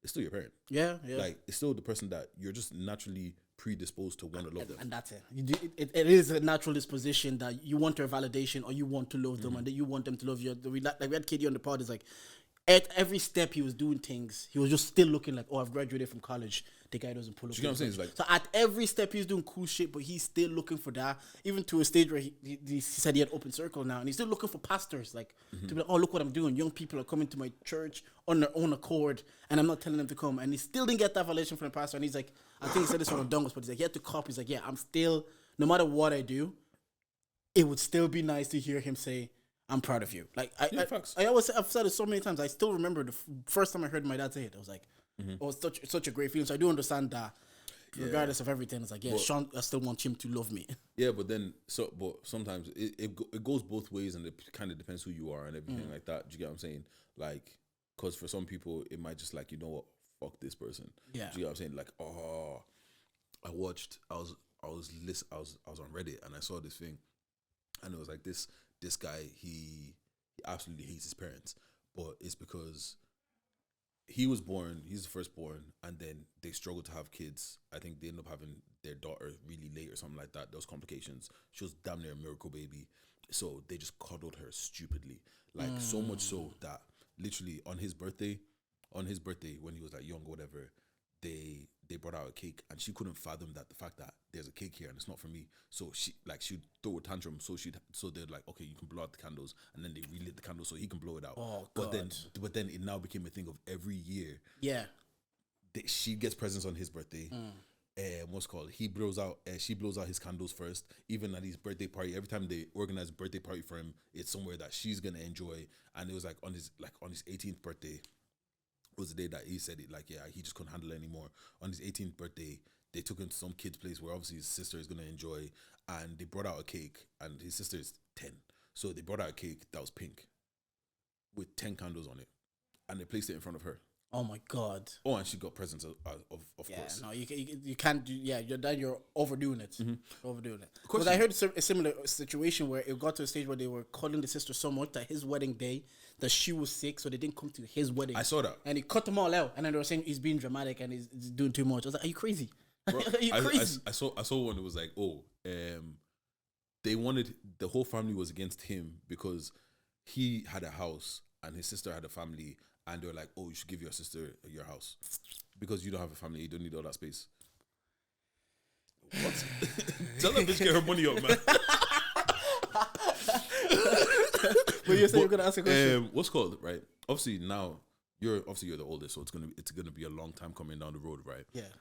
it's still your parent. Yeah. Like, it's still the person that you're just naturally predisposed to want to love them. And that's it. It is a natural disposition that you want their validation, or you want to love them, and that you want them to love you. Like, we had Katie on the pod, is like, at every step he was doing things, he was just still looking like, oh, I've graduated from college. The guy doesn't pull up. You know what I'm saying? It's like, so at every step he's doing cool shit, but he's still looking for that. Even to a stage where he said he had open circle now, and he's still looking for pastors, like to be like, oh, look what I'm doing. Young people are coming to my church on their own accord, and I'm not telling them to come. And he still didn't get that validation from the pastor. And he's like, I think he said this on Dongos, but he's like, he had to cop. He's like, yeah, I'm still, no matter what I do, it would still be nice to hear him say, I'm proud of you. Like I've said it so many times. I still remember the first time I heard my dad say it. I was like, it was such a great feeling. So I do understand that, regardless of everything. It's like, yeah, Sean, I still want him to love me. Yeah, but sometimes it goes both ways, and it kind of depends who you are and everything like that. Do you get what I'm saying? Like, because for some people, it might just like, you know what, fuck this person. Yeah. Do you get what I'm saying? Like, oh, I was on Reddit and I saw this thing, and it was like this guy, he absolutely hates his parents, but it's because he's the firstborn, and then they struggled to have kids. I think they ended up having their daughter really late or something like that. There was complications. She was damn near a miracle baby. So they just coddled her stupidly. Like, so much so that literally on his birthday, when he was like young or whatever, they brought out a cake, and she couldn't fathom that the fact that there's a cake here and it's not for me. So she'd throw a tantrum. So they're like, okay, you can blow out the candles, and then they relit the candles so he can blow it out. Oh, God. But then it now became a thing of every year. Yeah, she gets presents on his birthday. He blows out. She blows out his candles first. Even at his birthday party, every time they organize a birthday party for him, it's somewhere that she's gonna enjoy. And it was like on his 18th birthday was the day that he said it, like, yeah, he just couldn't handle it anymore. On his 18th birthday, they took him to some kid's place where obviously his sister is going to enjoy, and they brought out a cake, and his sister is 10. So they brought out a cake that was pink with 10 candles on it, and they placed it in front of her. Oh my God. Oh, and she got presents of course. No, you can't do, you're overdoing it. Overdoing it. Because I heard a similar situation where it got to a stage where they were calling the sister so much that his wedding day, that she was sick, so they didn't come to his wedding. I saw that. And he cut them all out, and then they were saying he's being dramatic and he's doing too much. I was like, are you crazy? Bro, are you crazy? I saw one that was like, the whole family was against him because he had a house and his sister had a family, and they were like, oh, you should give your sister your house because you don't have a family, you don't need all that space. What? Tell that bitch get her money up, man. But you said you're gonna ask a question. What's called, right? Obviously now you're the oldest, so it's gonna be a long time coming down the road, right? Yeah.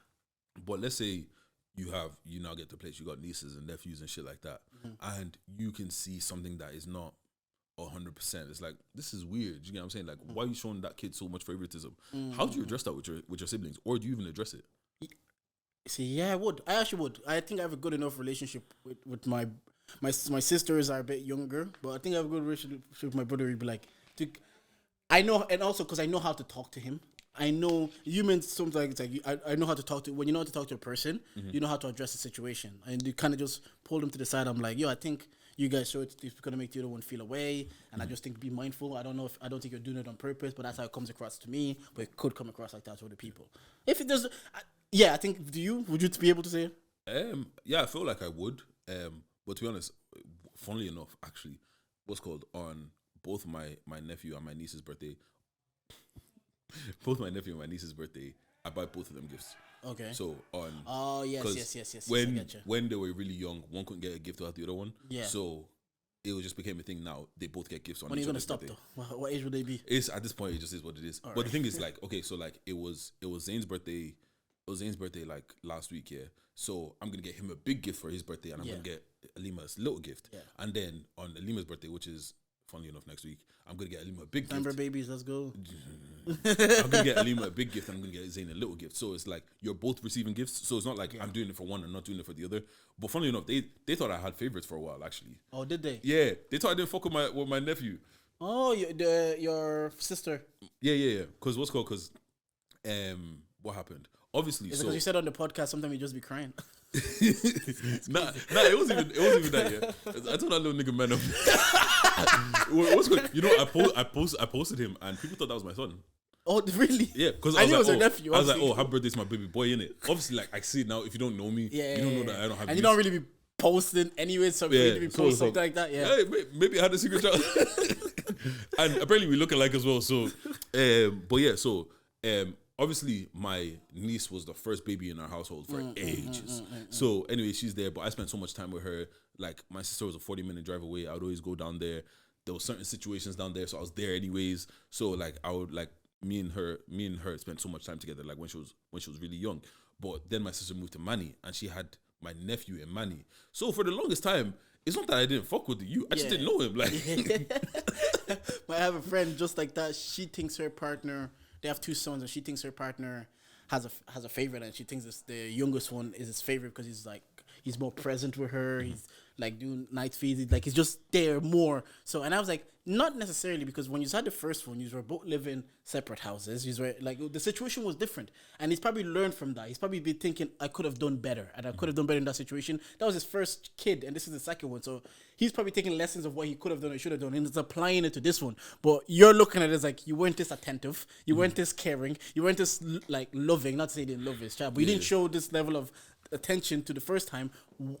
But let's say you now get to a place, you got nieces and nephews and shit like that, and you can see something that is not 100%. It's like, this is weird. You get what I'm saying? Like, why are you showing that kid so much favoritism? How do you address that with your siblings, or do you even address it? See, yeah, I would. I actually would. I think I have a good enough relationship with my sisters are a bit younger, but I think I have a good relationship with my brother. He'd be like, I know, and also because I know how to talk to him. I know you meant something like I know how to talk to, when you know how to talk to a person, you know how to address the situation, and you kind of just pull them to the side. I'm like, yo, I think you guys show it's gonna make the other one feel away, and I just think be mindful. I don't think you're doing it on purpose, but that's how it comes across to me. But it could come across like that to other people. If it does, I think. Would you be able to say it? Yeah, I feel like I would. But to be honest, funnily enough, actually, on both my nephew and my niece's birthday. Both my nephew and my niece's birthday, I buy both of them gifts. Okay. So on. Oh yes. When they were really young, one couldn't get a gift without the other one. Yeah. So it just became a thing. Now they both get gifts on. When are you gonna stop birthday. Though? What age would they be? It's at this point, it just is what it is. All but right. The thing is, like, okay, so like it was Zane's birthday. It was Zane's birthday like last week, yeah. So I'm gonna get him a big gift for his birthday, and I'm gonna get Alima's little gift. Yeah. And then on Alima's birthday, which is funnily enough next week, I'm gonna get Alima a big December gift. Babies, let's go. I'm gonna get Alima a big gift, and I'm gonna get Zane a little gift. So it's like you're both receiving gifts. So it's not like I'm doing it for one and not doing it for the other. But funnily enough, they thought I had favorites for a while, actually. Oh, did they? Yeah, they thought I didn't fuck with my nephew. Oh, your sister. Yeah. Because what happened? Obviously, because you said on the podcast sometimes you just be crying. nah, it wasn't even that. Yeah, I told that little nigga man up. What's good? You know, I posted him, and people thought that was my son. Oh, really? Yeah, because I knew it was your nephew. I was like, oh, happy birthday to my baby boy, innit? Obviously, like I see it now. If you don't know me, you don't know that I don't have. And you don't really be posting anyway, so we need to be so- posting so- something like that. Yeah. Hey, maybe I had a secret child. And apparently we look alike as well. So, but yeah, so obviously my niece was the first baby in our household for ages. So anyway, she's there, but I spent so much time with her. Like my sister was a 40-minute drive away. I would always go down there. There were certain situations down there, so I was there anyways. So like I would like me and her spent so much time together. Like when she was really young. But then my sister moved to Manny, and she had my nephew in Manny. So for the longest time, it's not that I didn't fuck with you. I just didn't know him. Like, But I have a friend just like that. She thinks her partner. They have 2 sons, and she thinks her partner has a favorite, and she thinks the youngest one is his favorite because he's more present with her. He's like doing night feeds. Like he's just there more. So, and I was like, not necessarily, because when you had the first one, you were both living separate houses. You were like, the situation was different, and he's probably learned from that. He's probably been thinking, I could have done better, and I could have done better in that situation. That was his first kid, and this is the second one. So he's probably taking lessons of what he could have done or should have done, and he's applying it to this one. But you're looking at it as like, you weren't this attentive, you weren't this caring, you weren't this like loving. Not to say you didn't love his child, but you didn't show this level of attention to the first time.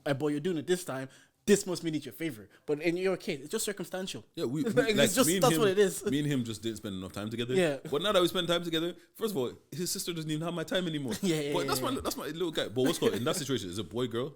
But you're doing it this time. This must mean it's your favorite. But in your case, it's just circumstantial. yeah, we Like, like it's just, me and that's him, what it is. Me and him just didn't spend enough time together. Yeah. But now that we spend time together, first of all, his sister doesn't even have my time anymore. Yeah, But that's my little guy. But what's called in that situation? Is it boy girl?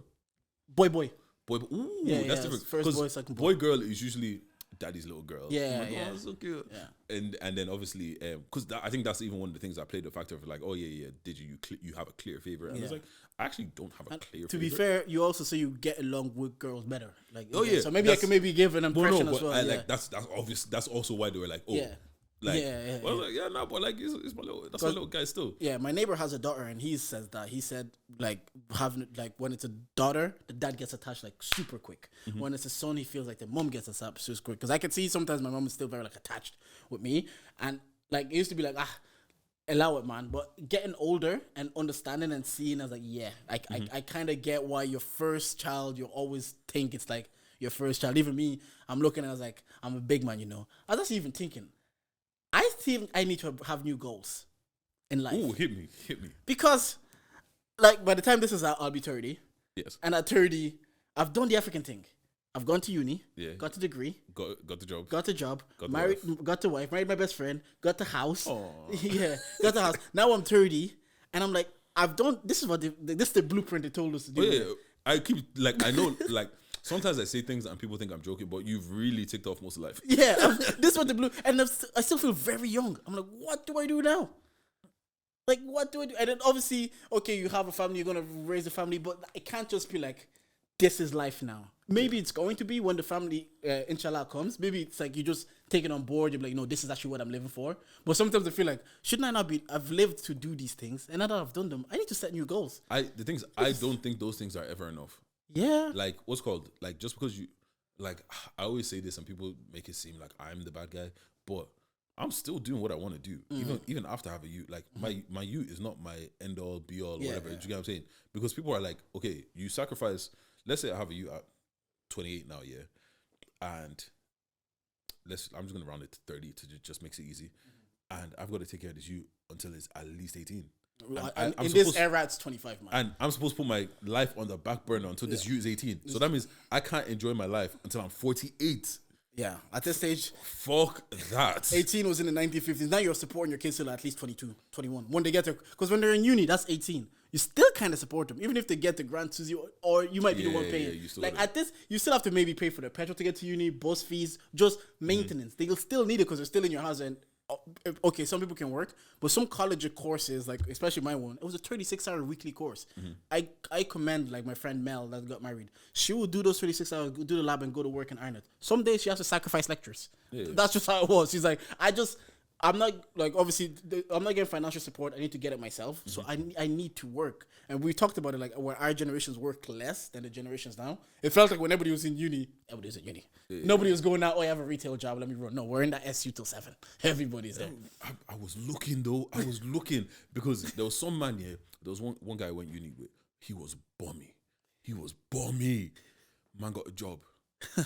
Boy. Boy. Ooh, Yeah, that's yeah, different. first 'Cause boy, second boy. boy girl is usually daddy's little girl. Yeah, I'm like, yeah. Oh, that's so cute. Yeah. And then obviously, because I think that's even one of the things that played the factor of like, oh yeah, did you have a clear favorite? And I was Yeah. like, I actually don't have a clear. To be favorite. fair, you also say you get along with girls better. Like, Oh, yeah, So maybe I that's- can maybe give an impression as well. I, Yeah. like that's obvious. That's also why they were like, oh, Yeah. like, Yeah, well, like, yeah, no, but like, it's my little, that's my little guy still. Yeah, my neighbor has a daughter, and he says that. He said, like, having, like, when it's a daughter, the dad gets attached, like, super quick. When it's a son, he feels like the mom gets attached super quick. Because I can see sometimes my mom is still very, like, attached with me. And, like, it used to be like, allow it, man. But getting older and understanding and seeing, I was like, yeah, I kind of get why your first child, you always think it's, like, your first child. Even me, I'm looking and I was like, I'm a big man, you know. I was actually even thinking, I think I need to have new goals in life. Ooh, hit me. Because, like, by the time this is out, I'll be 30. Yes, And at 30, I've done the African thing. I've gone to uni, Yeah. got a degree, got the job. got a job, Got the married, wife. got a wife, married my best friend, got the house. Aw. Yeah, got the house. Now I'm 30, and I'm like, I've done, this is what this is the blueprint they told us to do. But yeah, I keep like I know like sometimes I say things and people think I'm joking, but you've really ticked off most of life. Yeah, this is what the blue, and I still feel very young. I'm like, what do I do now? Like, what do I do? And then obviously, okay, you have a family, you're gonna raise a family, but it can't just be like, this is life now. Maybe it's going to be when the family, inshallah, comes. Maybe it's like you just take it on board. You're like, no, this is actually what I'm living for. But sometimes I feel like, shouldn't I not be? I've lived to do these things, and now that I've done them, I need to set new goals. The things I don't think those things are ever enough. Yeah, Like what's called like just because you like I always say this and people make it seem like I'm the bad guy, but I'm still doing what I want to do. Even after I have a youth, like my youth is not my end all be all whatever. Do you get what I'm saying? Because people are like, okay, you sacrifice. Let's say I have a youth at 28 now, yeah, and I'm just gonna round it to 30 to just makes it easy, and I've got to take care of this youth until it's at least 18. and I'm in this supposed- era, it's 25, man. And I'm supposed to put my life on the back burner until this youth is 18. So that means I can't enjoy my life until I'm 48. Yeah, at this stage, Fuck that. 18 was in the 1950s. Now you're supporting your kids till at least 22, 21. When they get to, because when they're in uni, that's 18. You still kind of support them, even if they get the grant to you, or you might be the one Yeah, paying. you still Like gotta- at this, you still have to maybe pay for the petrol to get to uni, bus fees, just maintenance. They'll still need it because they're still in your house. And okay, some people can work, but some college courses, like especially my one, it was a 36-hour weekly course. I commend like my friend Mel that got married. She would do those 36 hours, do the lab, and go to work and iron it. Some days she has to sacrifice lectures. That's just how it was. She's like, I'm not like obviously I'm not getting financial support. I need to get it myself. So I need to work. And we talked about it like where our generations worked less than the generations now. It felt like when everybody was in uni, everybody was in uni. Nobody was going out. Oh, I have a retail job. Let me run. No, we're in that SU till 7. Everybody's there. I was looking though. I was looking because there was some man here. There was one guy I went uni with. He was bummy. Man got a job.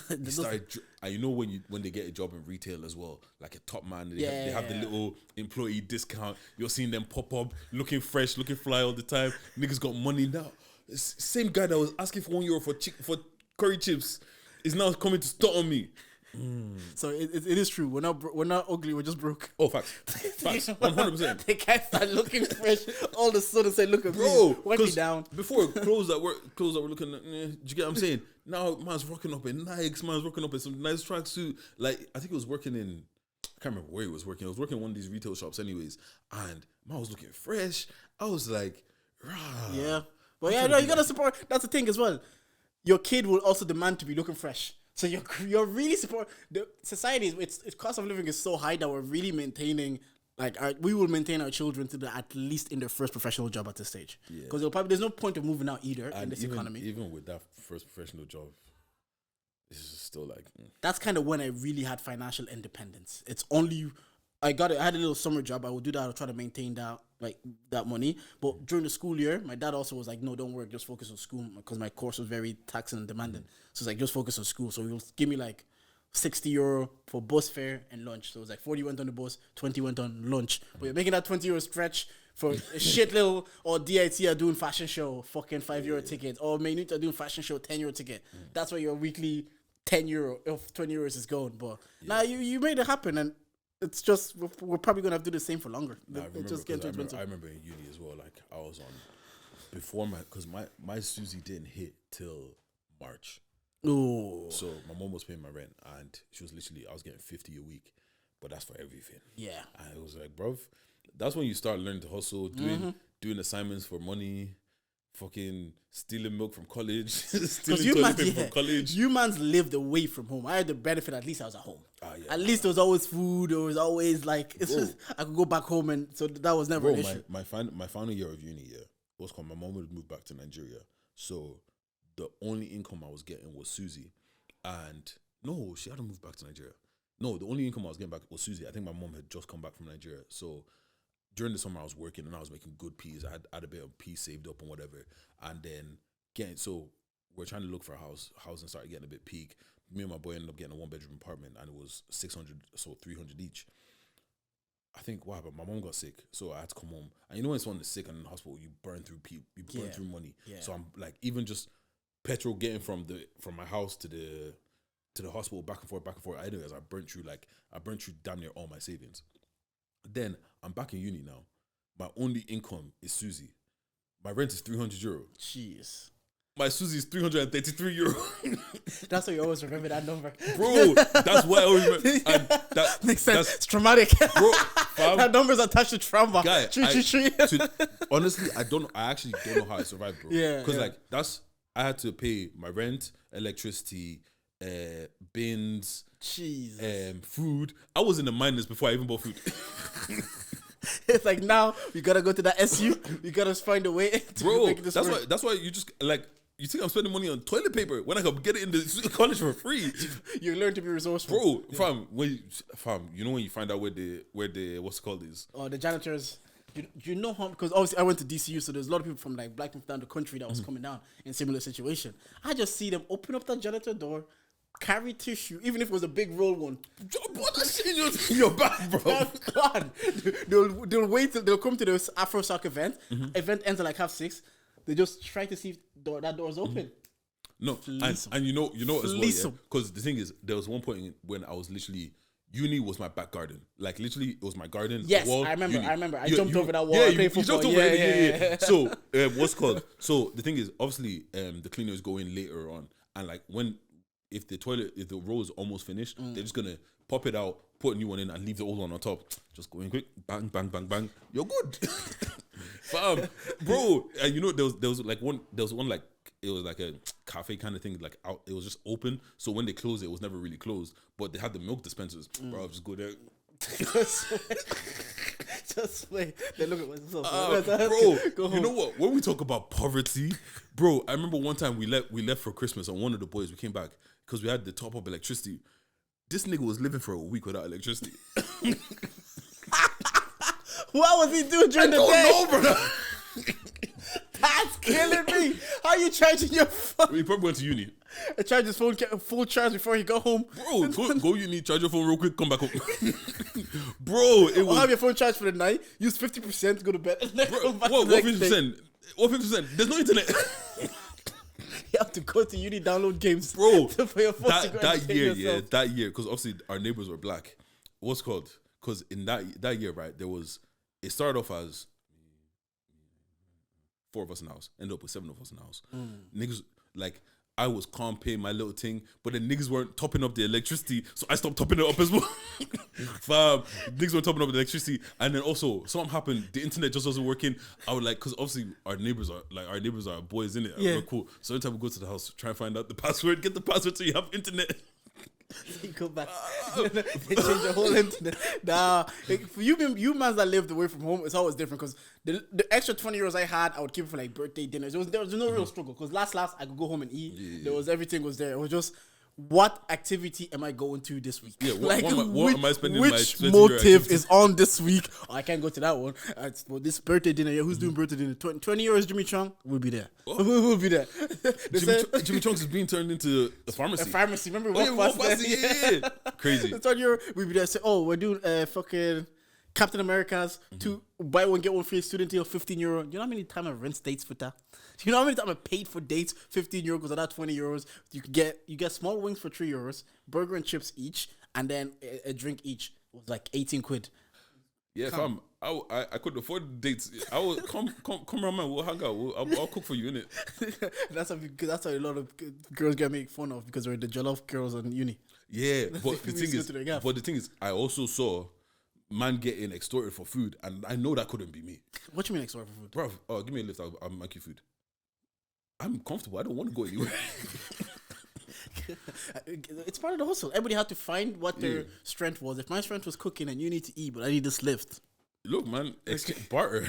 He started, and you know when they get a job in retail as well, like a top man, they have the little employee discount. You're seeing them pop up, looking fresh, looking fly all the time. Niggas got money now. Same guy that was asking for €1 for curry chips is now coming to stunt on me. So it is true. We're not ugly. We're just broke. Oh, facts. 100%. They can't start looking fresh all of a sudden. Say, look at Bro, me. Wipe me down. Before clothes that were looking. Do you get what I'm saying? Now man's rocking up in Nikes. Man's rocking up in some nice tracksuit. Like I think it was working in. I can't remember where he was working. I was working in one of these retail shops, anyways. And man was looking fresh. I was like, rah. Yeah, but yeah, no, you gotta support. That's the thing as well. Your kid will also demand to be looking fresh. So you're really support the society. Its cost of living is so high that we're really maintaining. Like we will maintain our children to at least in their first professional job at this stage. Because there's no point of moving out either in this economy. Even with that first professional job, it's just still like. That's kind of when I really had financial independence. It's only I had a little summer job. I would do that. I would try to maintain that money. But during the school year, my dad also was like, "No, don't work. Just focus on school," because my course was very taxing and demanding. So it's like, just focus on school. So he will give me like €60 for bus fare and lunch. So it was like 40 went on the bus, 20 went on lunch. But you're making that €20 stretch for a shit little, or DIT are doing fashion show, fucking €5 ticket, or Minute are doing fashion show, €10 ticket. That's where your weekly €10 of €20 is going. But now you made it happen, and it's just we're probably gonna have to do the same for longer. It's just getting too expensive. I remember in uni as well. Like I was on before because my Susie didn't hit till March. Oh, so my mom was paying my rent, and she was literally I was getting 50 a week, but that's for everything. Yeah, and it was like, bruv, that's when you start learning to hustle, doing assignments for money. Fucking stealing milk from college, stealing toilet paper from college. You mans lived away from home. I had the benefit, at least I was at home. At least there was always food. There was always like, it's just, I could go back home, and so that was never an issue. My final year of uni, was called, my mom would move back to Nigeria. So the only income I was getting was Susie. And no, she hadn't moved back to Nigeria. No, the only income I was getting back was Susie. I think my mom had just come back from Nigeria. So during the summer I was working and I was making good peas. I had a bit of peas saved up and whatever. And then so we're trying to look for a house. Housing started getting a bit peak. Me and my boy ended up getting a 1-bedroom apartment, and it was 600, so 300 each. I think, wow, but my mom got sick, so I had to come home. And you know when someone is sick and in the hospital, you burn through through money. Yeah. So I'm like, even just petrol getting from my house to the hospital back and forth. Anyways, I burnt through damn near all my savings. Then I'm back in uni now. My only income is Susie. My rent is €300. Jeez. My Susie is €333. That's why you always remember that number, bro. That's why I always remember. And that makes sense. It's traumatic, bro. That number's attached to trauma. Guy, honestly, I actually don't know how I survived, bro. Yeah, because like I had to pay my rent, electricity, bins, food. I was in the minus before I even bought food. It's like, now you gotta go to that SU. You gotta find a way to make this work. That's why you just like, you think I'm spending money on toilet paper when I could get it in the college for free. You learn to be resourceful, bro. Fam, you know when you find out where the what's it called is? Oh, the janitors. You know how, because obviously I went to DCU, so there's a lot of people from like black people down the country that was coming down in similar situation. I just see them open up that janitor door, carry tissue, even if it was a big roll one. Put that shit in your bag, bro. God, they'll wait till they'll come to this Afro Sock event. Event ends at like 6:30. They just try to see if that door's open. No, and you know as well, because the thing is, there was one point when I was literally, uni was my back garden. Like literally, it was my garden. Yes, wall, I remember. uni. I remember. I jumped over that wall. I played football. You jumped over it. So what's called? So the thing is, obviously, the cleaners go in later on, and like if the row is almost finished, they're just gonna pop it out, put a new one in, and leave the old one on top. Just go in quick, bang, bang, bang, bang. You're good, bro. You know there was one like, it was like a cafe kind of thing, like out. It was just open, so when they closed it was never really closed. But they had the milk dispensers, bro. I'll just go there. Just wait. They look at myself, bro. You know what? When we talk about poverty, bro, I remember one time we left for Christmas, and one of the boys, we came back because we had the top up electricity. This nigga was living for a week without electricity. What was he doing during the day? I don't know, brother. That's killing me. How are you charging your phone? He probably went to uni. I charged his phone full charge before he got home. Bro, go uni, charge your phone real quick, come back home. Bro, it was... have your phone charged for the night, use 50%, go to bed. Bro, what 50%? What 50%? There's no internet. You have to go to uni, download games, Bro. for your phone to go that entertain year, yourself. that year, because obviously our neighbors were black. What's called? Because in that year, right, it started off as 4 of us in the house, ended up with 7 of us in the house. Niggas, like, I was calm paying my little thing, but then niggas weren't topping up the electricity, so I stopped topping it up as well. Fam, niggas weren't topping up the electricity, and then also something happened. The internet just wasn't working. I would like, because obviously our neighbors are boys in it. Yeah. We're cool. So every time we go to the house, try and find out the password, get the password so you have internet. You go back. They change the whole internet. Nah, for you mans that lived away from home, it's always different because the extra 20 euros I had, I would keep it for like birthday dinners. There was no real struggle because last I could go home and eat. Yeah. There was everything was there. It was just, what activity am I going to this week? Yeah, what am I spending my which 20 euro motive activity? is on this week? Oh, I can't go to that one. Well, this birthday dinner, yeah, who's doing birthday dinner? 20 euros, Jimmy Chung, we'll be there. We'll be there. Jimmy Chunks is being turned into a pharmacy. A pharmacy, remember? Walk past it, yeah. Crazy. The 20 euro, we'll be there. Say, oh, we're doing fucking Captain America's to buy one get one free student deal, 15 euro. You know how many times I rent dates for that? You know how many times I paid for dates, 15 euro because of that 20 euros. You get small wings for 3 euros, burger and chips each, and then a drink each. It was like 18 quid. Yeah, fam. I couldn't afford the dates. I will come around, man. We'll hang out. I'll cook for you, innit? That's how a lot of girls get made fun of because they're the jollof girls on uni. Yeah, but We still to the gap. the thing is, I also saw man getting extorted for food, and I know that couldn't be me, What you mean extra for food? bro. Give me a lift. I'll make you food. I'm comfortable. I don't want to go anywhere. It's part of the hustle. Everybody had to find what their strength was. If my strength was cooking and you need to eat, but I need this lift. Look, man, barter.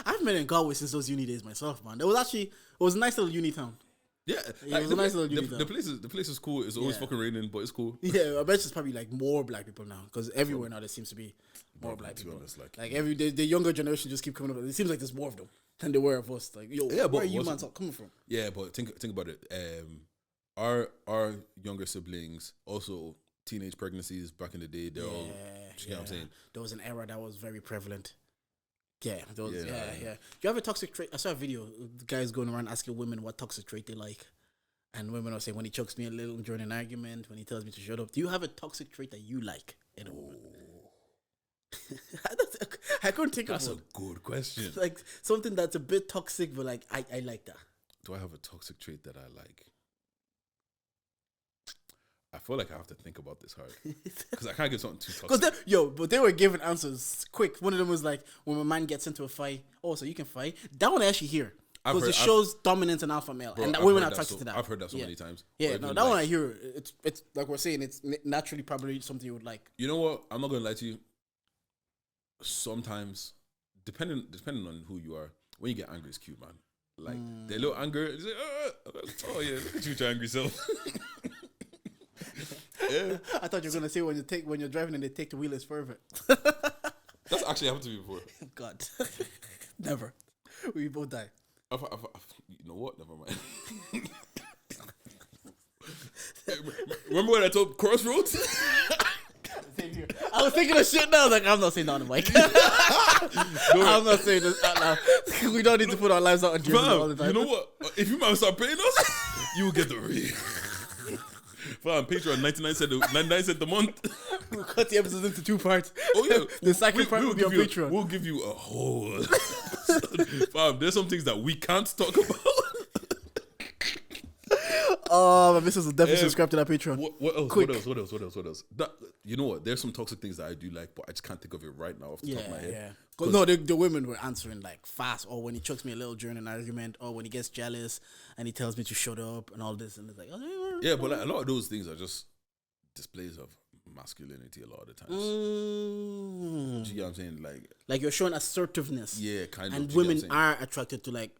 I've been in Galway since those uni days myself, man. It was a nice little uni town. Yeah, It was a nice little uni town. the place is cool. It's always fucking raining, but it's cool. Yeah, I bet it's probably like more black people now because everywhere now there seems to be more black To be people. honest, Like every day, the younger generation just keep coming up. It seems like there's more of them than there were of us. Like, yo, Yeah, but where are you what's- man coming from? Yeah, but think about it. Our younger siblings, also teenage pregnancies back in the day. They're all, you know what I'm saying? There was an era that was very prevalent. Yeah, Yeah. yeah. You have a toxic trait? I saw a video. The guys going around asking women what toxic trait they like. And women are saying, when he chokes me a little during an argument, when he tells me to shut up. Do you have a toxic trait that you like in a woman? I couldn't think That's of a good question. like something that's a bit toxic, but like I like that. Do I have a toxic trait that I like? I feel like I have to think about this hard because I can't give something too toxic. But they were giving answers quick. One of them was like, when a man gets into a fight, oh, so you can fight. That one I actually hear because it shows dominance and alpha male, and that women are attracted to that. I've heard that so many times. Yeah, Or no, even that one I hear. It's like we're saying, it's naturally probably something you would like. You know what? I'm not gonna lie to you. Sometimes, depending on who you are, when you get angry, it's cute, man. Like their little anger, it's like, oh yeah, look at you, with your angry self. Yeah. I thought you were gonna say when you're driving and they take the wheel, it's further. That's actually happened to me before. God, never. We both die. You know what? Never mind. Remember when I told Crossroads? Same here. I was thinking of shit now. I was like, I'm not saying that on the mic. I'm not saying this out loud. We don't need to put our lives out on Jim all the time. You know what? If you might start paying us, you will get the real. Fam, Patreon 99 cent a month. We'll cut the episodes into 2 parts. Oh yeah, The second part will be on Patreon. We'll give you a whole. Fam, there's some things that we can't talk about. Oh, my missus will definitely subscribe to that Patreon. What else? Quick. What else? You know what? There's some toxic things that I do like, but I just can't think of it right now off the top of my head. Yeah. No, the women were answering like fast, or when he chokes me a little during an argument, or when he gets jealous and he tells me to shut up and all this, and it's like, Yeah, but like, a lot of those things are just displays of masculinity a lot of the times. Do you get what I'm saying? Like you're showing assertiveness. Yeah, kind of. And Do you get women what I'm saying? are attracted to like,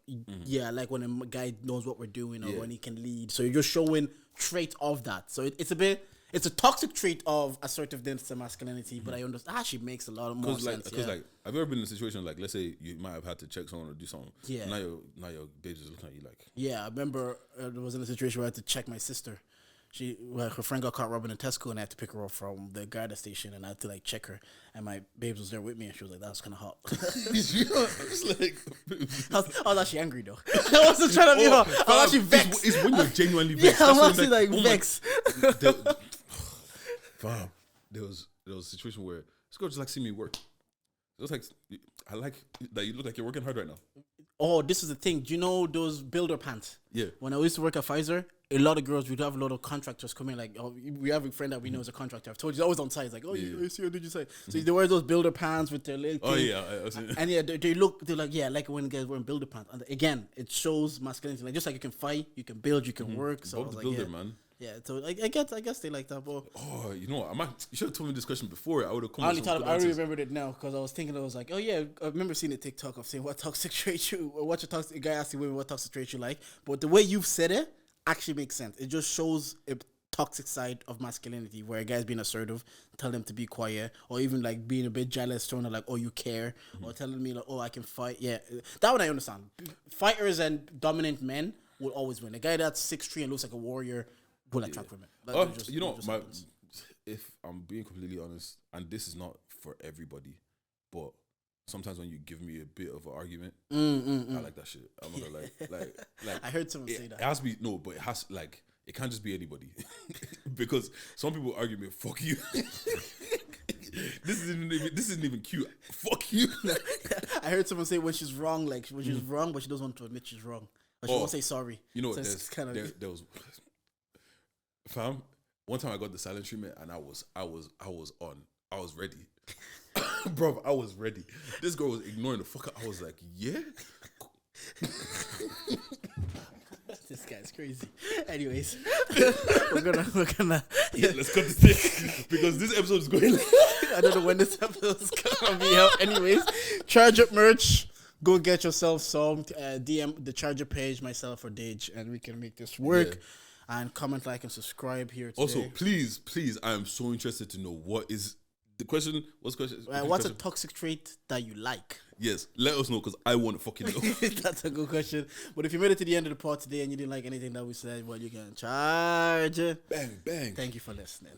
like when a guy knows what we're doing or when he can lead. So you're just showing traits of that. So it's a toxic trait of assertiveness and masculinity, but I understand. Actually makes a lot of more sense. Because like, have you ever been in a situation like, let's say you might have had to check someone or do something. Yeah. Now your babe's just looking at you like. Yeah, I remember I was in a situation where I had to check my sister. her friend got caught robbing a Tesco, and I had to pick her up from the Garda station, and I had to like check her, and my babes was there with me, and she was like, "That was kind of hot." It's like, I was actually angry though. I wasn't trying to be hot. I was actually vexed. It's when you're genuinely vexed. Yeah, I'm That's actually when, like vexed. Fam, there was a situation where this girl just like see me work. It was like, I like that you look like you're working hard right now. Oh, this is the thing. Do you know those builder pants? Yeah. When I used to work at Pfizer, a lot of girls, we'd have a lot of contractors come in. Like, we have a friend that we know is a contractor. I've told you, he's always on site. He's like, you see, did you say? So they wear those builder pants with their leg. Oh, thing. yeah. And yeah, they're like, yeah, like when guys wearing builder pants. And again, it shows masculinity. Like, just like you can fight, you can build, you can work. So I was the like, builder, yeah. Man. Yeah, so I guess they like that, but oh, you know what? You should have told me this question before. I would have come. I already remembered it now because I was thinking, I was like, oh yeah, I remember seeing a TikTok of saying what toxic trait you, or what your toxic guy asking women what toxic trait you like, but the way you've said it actually makes sense. It just shows a toxic side of masculinity where a guy's being assertive, tell them to be quiet, or even like being a bit jealous, showing like, oh, you care, or telling me like, oh, I can fight. Yeah, that one I understand. Fighters and dominant men will always win. A guy that's 6'3" and looks like a warrior will attract women. If I'm being completely honest, and this is not for everybody, but sometimes when you give me a bit of an argument, I like that shit. I'm not gonna like I heard someone say that. It has to be but it has like it can't just be anybody because some people argue me, fuck you. This isn't even cute. Fuck you. I heard someone say when she's wrong, but she doesn't want to admit she's wrong. But she won't say sorry. You know, so there was fam. One time I got the silent treatment and I was on. I was ready. Bro, I was ready. This girl was ignoring the fuck out. I was like, yeah. This guy's crazy. Anyways, we're gonna let's cut this thing because this episode is going. I don't know when this episode is gonna be out. Anyways, Charge Up merch. Go get yourself some. DM the Charger page, myself or Deji, and we can make this work. Yeah. And comment, like, and subscribe here today. Also, please, I am so interested to know what is the question. What's the question? What's a toxic trait that you like? Yes, let us know because I want to fucking know. That's a good question. But if you made it to the end of the pod today and you didn't like anything that we said, well, you can charge. Bang, bang. Thank you for listening.